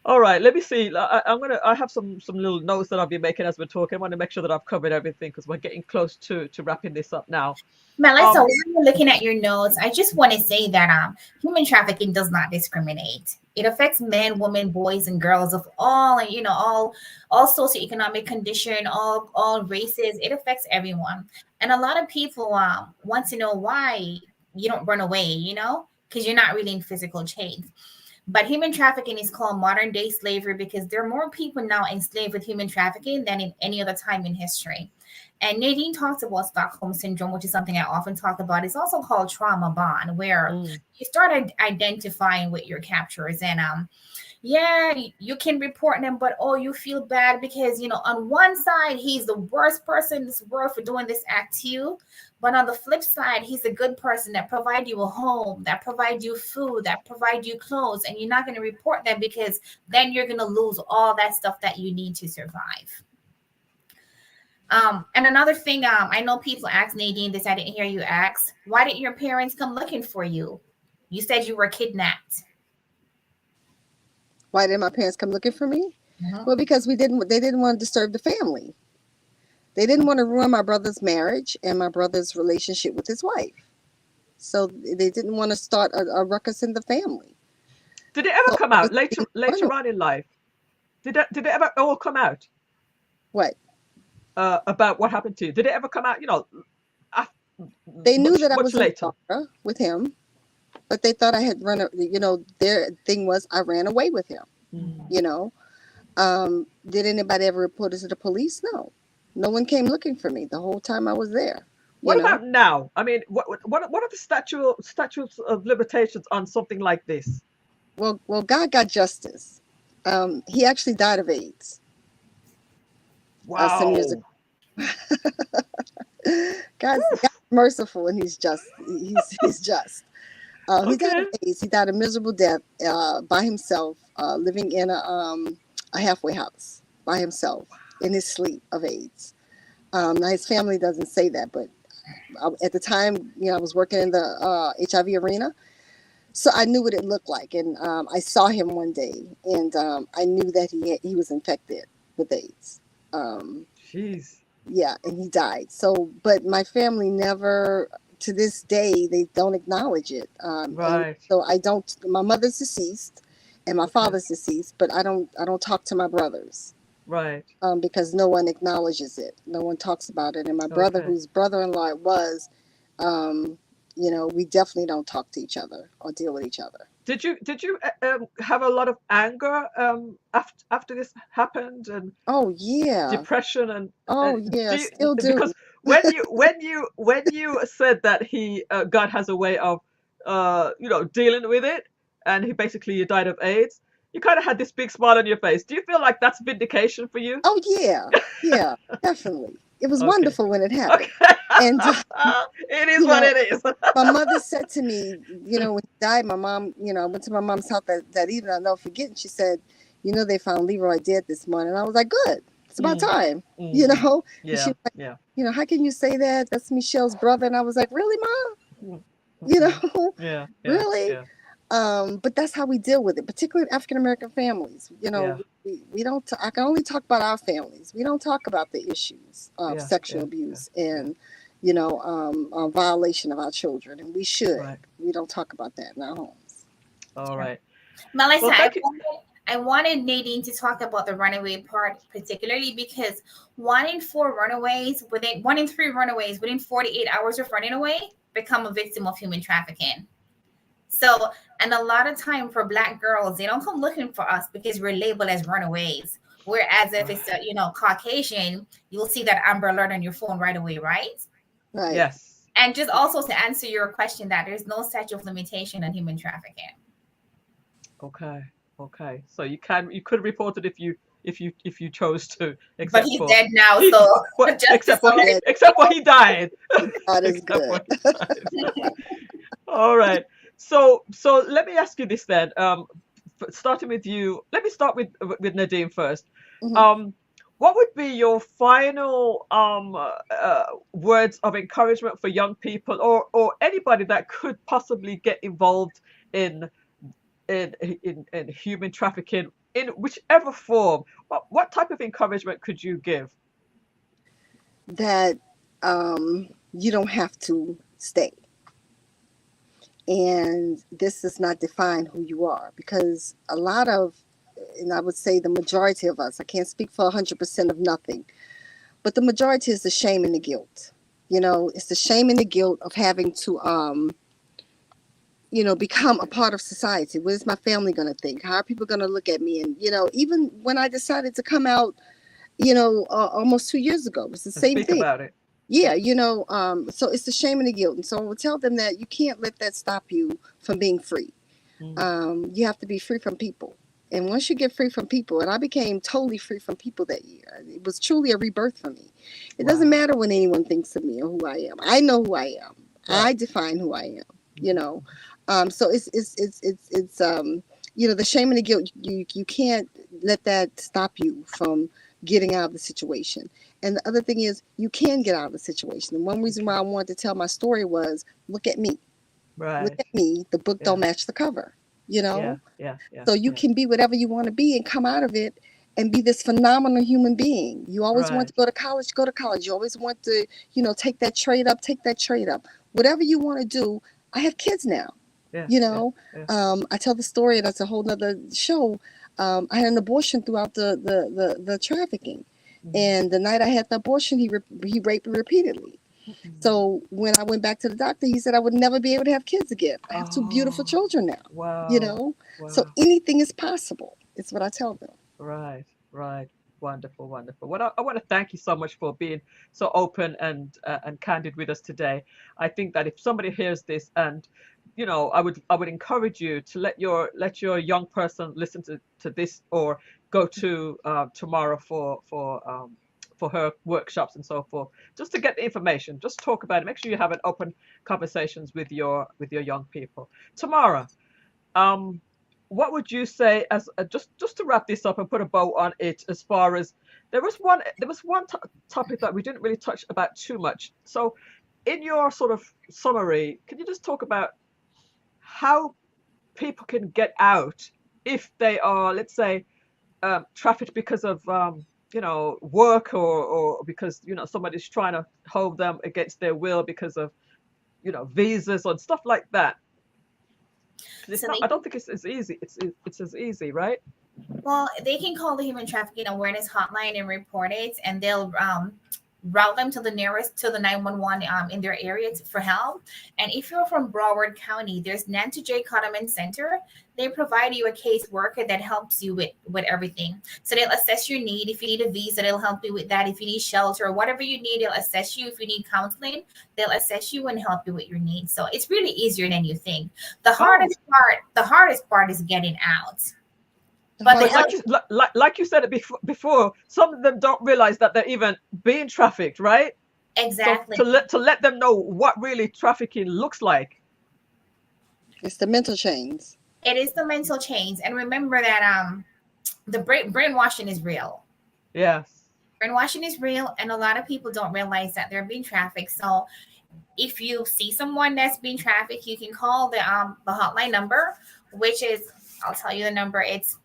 All right, let me see. I have some little notes that I've been making as we're talking. I want to make sure that I've covered everything because we're getting close to wrapping this up now. Melissa, Um, while you're looking at your notes, I just want to say that human trafficking does not discriminate. It affects men, women, boys, and girls of all socioeconomic condition, all races. It affects everyone, and a lot of people want to know why you don't run away. Because you're not really in physical chains. But human trafficking is called modern day slavery because there are more people now enslaved with human trafficking than in any other time in history. And Nadine talks about Stockholm syndrome, which is something I often talk about. It's also called trauma bond, where mm, you start identifying with your captors. And yeah, you can report them, but oh, you feel bad because on one side he's the worst person in this world for doing this act to you, but on the flip side he's a good person that provides you a home, that provides you food, that provides you clothes, and you're not going to report them because then you're going to lose all that stuff that you need to survive. And another thing, I know people ask Nadine this. I didn't hear you ask. Why didn't your parents come looking for you? You said you were kidnapped. Why did my parents come looking for me? Mhm. Well, because they didn't want to disturb the family. They didn't want to ruin my brother's marriage and my brother's relationship with his wife. So they didn't want to start a ruckus in the family. did it ever So come I out was later being later vulnerable. on in life? Did it ever all come out What? about what happened to you? Did it ever come out? Af- They knew much that I much was in later. Florida with him, but they thought I had their thing was I ran away with him. Mm. You know, did anybody ever report it to the police? No, no one came looking for me the whole time I was there. You What know, about now? I mean, what are the statutes of limitations on something like this? well, God got justice. He actually died of AIDS some years ago. Wow. God's merciful and he's just. He's just. He died of Okay. AIDS. He died a miserable death by himself, living in a halfway house by himself in his sleep of AIDS. Now his family doesn't say that, but at the time, I was working in the HIV arena, so I knew what it looked like, and I saw him one day, and I knew that he was infected with AIDS. Um, Jeez. yeah, and he died. So, but my family never, to this day, they don't acknowledge it. And Right. so I don't. My mother's deceased, and my Okay. father's deceased, but I don't talk to my brothers Right. because no one acknowledges it. No one talks about it. And my brother, Okay. whose brother-in-law it was, we definitely don't talk to each other or deal with each other. Did you have a lot of anger after this happened, and Oh yeah. depression, and Oh do yeah. you, Still do. because when you said that he God has a way of dealing with it, and he basically died of AIDS, you kind of had this big smile on your face. Do you feel like that's vindication for you? Oh yeah. Yeah. Definitely. It was Okay. wonderful when it Okay. happened. And It is you what know, it is. my mother said to me, when he died, my mom, I went to my mom's house that evening. I'll never forget. And she said, they found Leroy dead this morning. And I was like, good. It's about Mm, time, mm, And she yeah, was like, yeah. how can you say that? That's Michelle's brother. And I was like, really, Mom? Mm, You mm, know, yeah, yeah, really? yeah, But that's how we deal with it, particularly in African American families. yeah, We don't. I can only talk about our families. We don't talk about the issues of yeah, sexual yeah, yeah, abuse yeah. and violation of our children, and we should. Right. We don't talk about that in our homes. All right. Melissa, Well, thank you. I wanted Nadine to talk about the runaway part, particularly because 1 in 3 runaways within 48 hours of running away become a victim of human trafficking. So, and a lot of time for Black girls, they don't come looking for us because we're labeled as runaways. Whereas if it's a, Caucasian, you'll see that Amber Alert on your phone right away, right? Right. Yes. And just also to answer your question, that there's no statute of limitation on human trafficking. Okay. Okay. So you could report it if you chose to, But except he's for dead now, so justice away. except for he died. God is Except for good. he died. All right. So let me ask you this then. Starting with you, let me start with Nadine first. Mhm. Um, what would be your final words of encouragement for young people, or anybody that could possibly get involved in in human trafficking in whichever form? What type of encouragement could you give? That you don't have to stay. And this does not define who you are, because a lot of, and I would say the majority of us, I can't speak for 100% of nothing, but the majority is the shame and the guilt. It's the shame and the guilt of having to, become a part of society. What is my family going to think? How are people going to look at me? And, even when I decided to come out, almost 2 years ago, it was the And same speak thing. about it. Yeah, so it's the shame and the guilt. And so I would tell them that you can't let that stop you from being free. You have to be free from people. And once you get free from people, and I became totally free from people that year, it was truly a rebirth for me. It doesn't Wow. matter what anyone thinks of me or who I am. I know who I am. I Right. define who I am. You know, so it's the shame and the guilt. You can't let that stop you from getting out of the situation. And the other thing is, you can get out of the situation. And one reason why I wanted to tell my story was, look at me. Look Right. at me. The book Yeah. don't match the cover. Yeah. Yeah. Yeah. So you Yeah. can be whatever you want to be and come out of it and be this phenomenal human being. You always want Right. to go to college, go to college. You always want to, take that trade up, take that trade up. Whatever you want to do. I have kids now. Yeah. You Yeah. know, Yeah. I tell the story, and that's a whole nother show. I had an abortion throughout the trafficking. And the night I had the abortion, he raped me repeatedly. So when I went back to the doctor, he said I would never be able to have kids again. I have two beautiful Oh, children now. wow. So Wow. anything is possible. It's what I tell them. Right. Right. Wonderful. Wonderful. Well, I want to thank you so much for being so open and candid with us today. I think that if somebody hears this, and I would encourage you to let your young person listen to this, or go to tomorrow for her workshops and so forth, just to get the information. Just talk about it. Make sure you have an open conversations with your young people. Tamara, um, what would you say, as just to wrap this up and put a bow on it, as far as there was one topic that we didn't really touch about too much. So, in your sort of summary, can you just talk about how people can get out if they are, let's say, trafficked because of work, or because somebody's trying to hold them against their will because of visas and stuff like that? Because it's So not. I don't think it's as easy. It's as easy, right? they can call the Human Trafficking Awareness Hotline and report it, and they'll route them to the nearest, to the 911 in their area for help. And if you're from Broward County, there's Nancy J. Cotterman Center. They provide you a caseworker that helps you with everything. So they'll assess your need. If you need a visa, they'll help you with that. If you need shelter, whatever you need, they'll assess you. If you need counseling, they'll assess you and help you with your needs. So it's really easier than you think. The hardest part is getting out. But like you said it before, some of them don't realize that they're even being trafficked, right? Exactly. So to let them know what really trafficking looks like. It's the mental chains. It is the mental chains. And remember that the brainwashing is real. Yes. Brainwashing is real, and a lot of people don't realize that they're being trafficked. So if you see someone that's being trafficked, you can call the hotline number, which is, I'll tell you the number. It's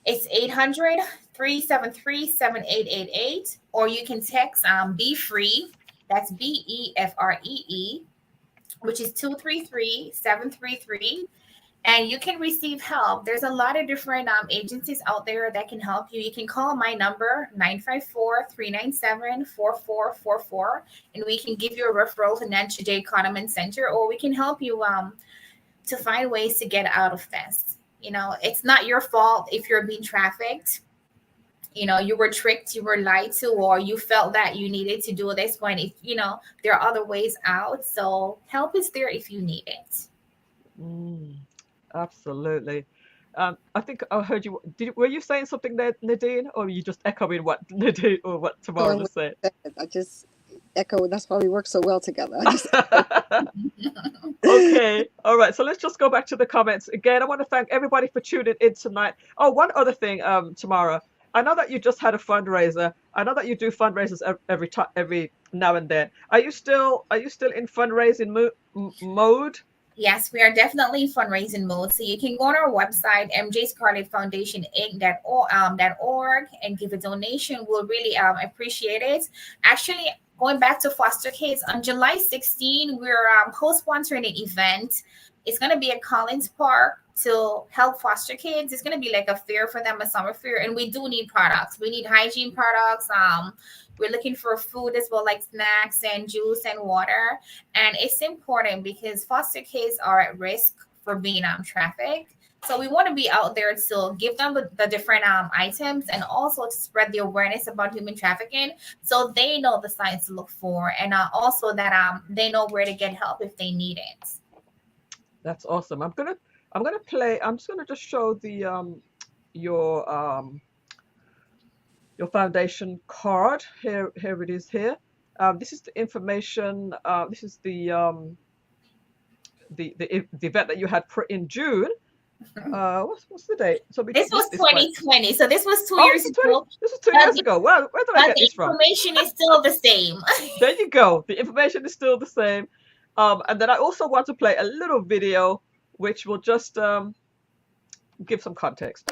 800-373-7888, or you can text Be Free. That's BEFREE, which is 233-733. And you can receive help. There's a lot of different agencies out there that can help you. You can call my number, 954-397-4444, and we can give you a referral to Nancy J. Cotterman Center, or we can help you to find ways to get out of this. You know, it's not your fault if you're being trafficked. You know, you were tricked, you were lied to, or you felt that you needed to do this when, there are other ways out. So help is there if you need it. Absolutely. I think I heard you. Were you saying something there, Nadine, or were you just echoing what Nadine or what Tamara was saying? I just echo. That's why we work so well together. Okay. All right. So let's just go back to the comments again. I want to thank everybody for tuning in tonight. Oh, one other thing, Tamara. I know that you just had a fundraiser. I know that you do fundraisers every now and then. Are you still in fundraising mode? Yes, we are definitely in fundraising mode. So you can go on our website, J Scarlett Foundation Inc.org, and give a donation. We'll really appreciate it. Actually, going back to foster kids, on July 16, we're co-sponsoring an event. It's going to be at Collins Park to help foster kids. It's going to be like a fair for them, a summer fair. And we do need products. We need hygiene products. We're looking for food as well, like snacks and juice and water. And it's important because foster kids are at risk for being trafficked. So we want to be out there to give them the different items, and also to spread the awareness about human trafficking, so they know the signs to look for, and also that they know where to get help if they need it. That's awesome. I'm gonna play. I'm just gonna just show the your foundation card here. Here it is. Here. This is the information. This is the event that you had in June. What's the date? So this was 2020. So this was 2 years ago. This was 2 years ago. Where did I get this from? The information is still the same. There you go. The information is still the same. And then I also want to play a little video, which will just give some context.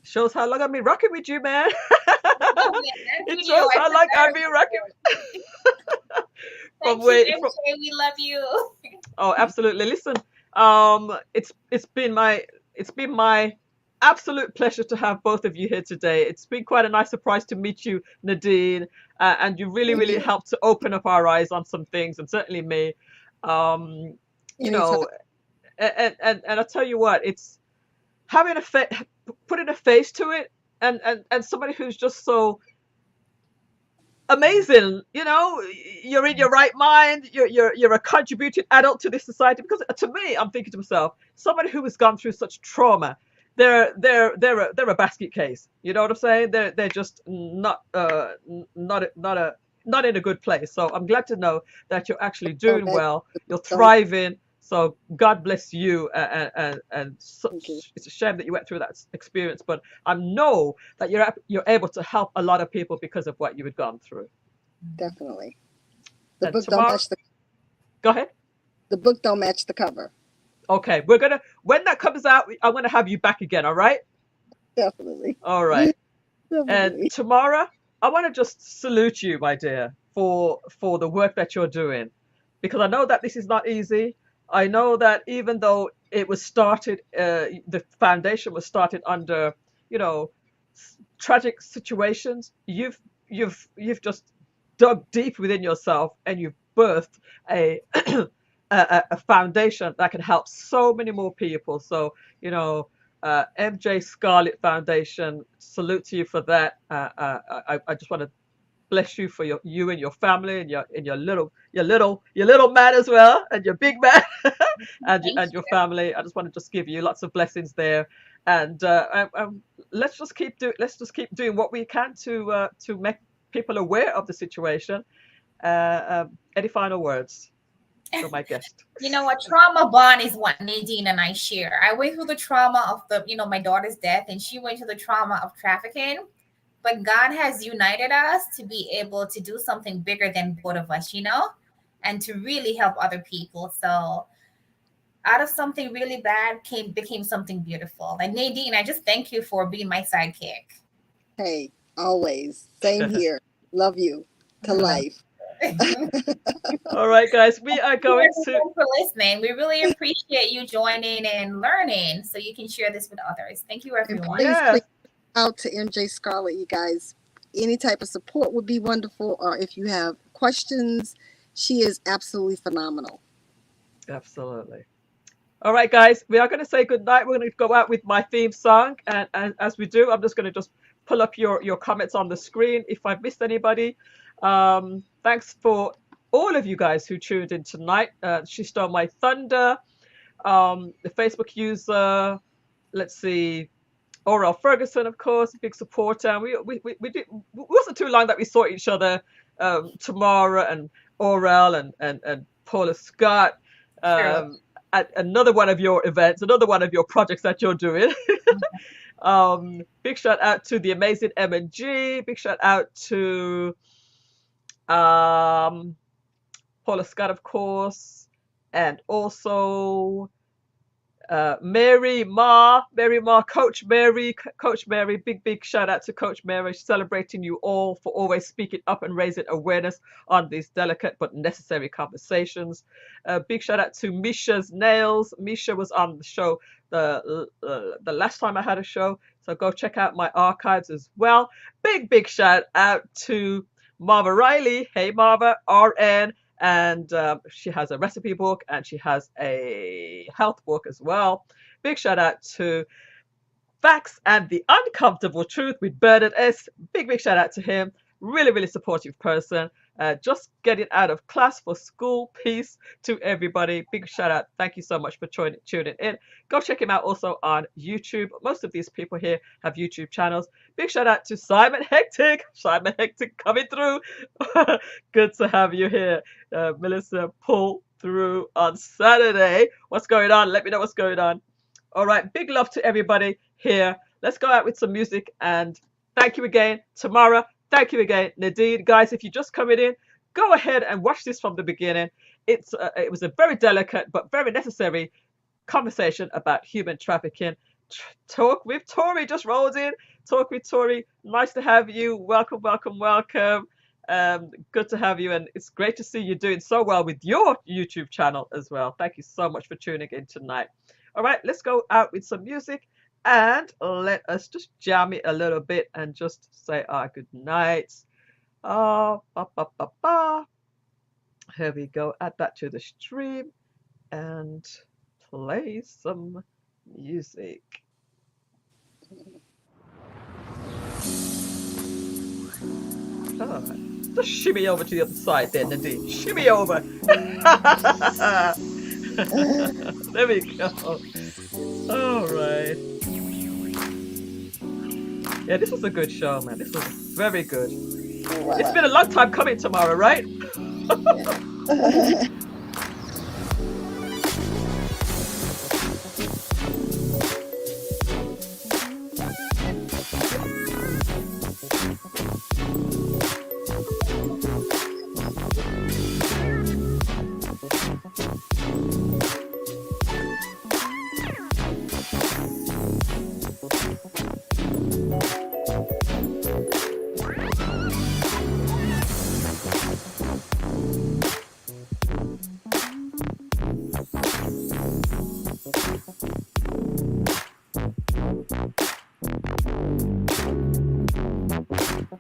Shows how long I've been rocking with you, man. It shows how long I've been rocking. We love you. Oh, absolutely. Listen, it's been my absolute pleasure to have both of you here today. It's been quite a nice surprise to meet you, Nadine, and you really helped to open up our eyes on some things, and certainly me. And I'll tell you what, it's having putting a face to it, and somebody who's just so amazing. You're in your right mind. You're a contributing adult to this society. Because to me, I'm thinking to myself, somebody who has gone through such trauma, they're a basket case. You know what I'm saying? They're just not in a good place. So I'm glad to know that you're actually doing well. You're thriving. So God bless you, and so, Thank you. it's a shame that you went through that experience, but I know that you're able to help a lot of people because of what you had gone through. Definitely. The And book don't tomorrow, match the go ahead. the book don't match the cover. Okay, when that comes out, I'm gonna have you back again. All right. Definitely. All right. And Definitely. Tamara, I want to just salute you, my dear, for the work that you're doing, because I know that this is not easy. I know that even though it was started, the foundation was started under, you know, tragic situations. You've just dug deep within yourself, and you've birthed a a foundation that can help so many more people. So, you know, J Scarlett Foundation, salute to you for that. I just want to bless you for you and your family, and your little man as well, and your big man, Thank and your family. I just want to just give you lots of blessings there, and let's just keep doing what we can to make people aware of the situation. Any final words you. from my guest? You know what? Trauma bond is what Nadine and I share. I went through the trauma of my daughter's death, and she went through the trauma of trafficking. But God has united us to be able to do something bigger than both of us, and to really help other people. So out of something really bad became something beautiful. And Nadine, I just thank you for being my sidekick. Hey, always. Same here. Love you to life. All right, guys, we are going to. For listening. We really appreciate you joining and learning, so you can share this with others. Thank you, And everyone. please out to MJ Scarlett, you guys. Any type of support would be wonderful, or if you have questions, she is absolutely phenomenal. Absolutely. All right, guys, we are going to say good night. We're going to go out with my theme song, and as we do, I'm just going to just pull up your comments on the screen if I've missed anybody. Thanks for all of you guys who tuned in tonight. She Stole My Thunder, the Facebook user, let's see, Orel Ferguson, of course, big supporter. And it wasn't too long that we saw each other, Tamara and Orel and Paula Scott. At another one of your events, another one of your projects that you're doing. Big shout out to the amazing M&G. Big shout out to Paula Scott, of course, and also Mary Ma, Coach Mary, big shout out to Coach Mary, celebrating you all for always speaking up and raising awareness on these delicate but necessary conversations. Big shout out to Misha's Nails. Misha was on the show the last time I had a show, so go check out my archives as well. Big shout out to Marva Riley. Hey Marva, RN. And she has a recipe book, and she has a health book as well. Big shout out to Facts and the Uncomfortable Truth with Bernard S. Big shout out to him. Really supportive person. Just getting out of class for school. Peace to everybody. Big shout out. Thank you so much for tuning in. Go check him out also on YouTube. Most of these people here have YouTube channels. Big shout out to Simon Hectic. Simon Hectic coming through. Good to have you here. Melissa, pull through on Saturday. What's going on? Let me know what's going on. All right. Big love to everybody here. Let's go out with some music, and thank you again, Tamara. Thank you again, Nadine. Guys, if you're just coming in, go ahead and watch this from the beginning. It was a very delicate but very necessary conversation about human trafficking. Talk with Tori just rolled in. Talk with Tori. Nice to have you. Welcome. Good to have you, and it's great to see you doing so well with your YouTube channel as well. Thank you so much for tuning in tonight. All right, let's go out with some music. And let us just jam it a little bit and just say our good nights. Here we go. Add that to the stream and play some music. Just shimmy over to the other side there, Nadine. Shimmy over. There we go. All right. Yeah, this was a good show, man. This was very good. Wow. It's been a long time coming, Tamara, right?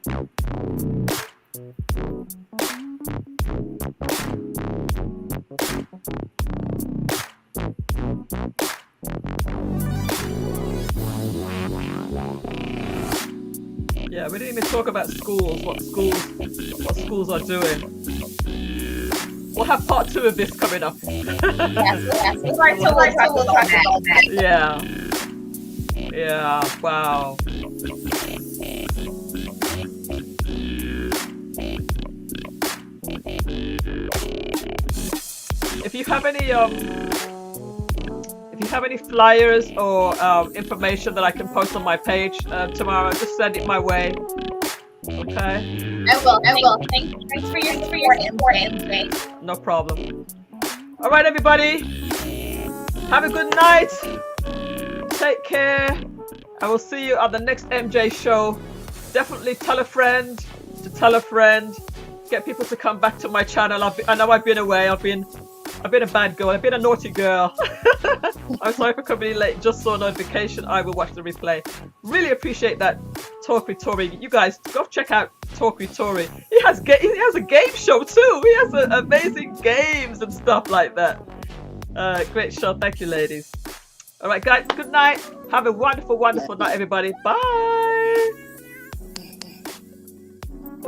Yeah, we didn't even talk about schools, what schools are doing. We'll have part 2 of this coming up. Yes. We'll talk about that. Yeah, wow. If you have any flyers or information that I can post on my page, Tamara, just send it my way. Okay. I will. Thanks for your support, MJ. No problem. All right, everybody. Have a good night. Take care. I will see you on the next MJ show. Definitely tell a friend to tell a friend. Get people to come back to my channel. I know I've been away. I've been a bad girl. I've been a naughty girl. I'm sorry for coming in late. Just saw a notification. I will watch the replay. Really appreciate that. Talk with Tori. You guys go check out Talk with Tori. He has a game show too. He has amazing games and stuff like that. Great show. Thank you, ladies. All right, guys. Good night. Have a wonderful, wonderful night, everybody. Bye.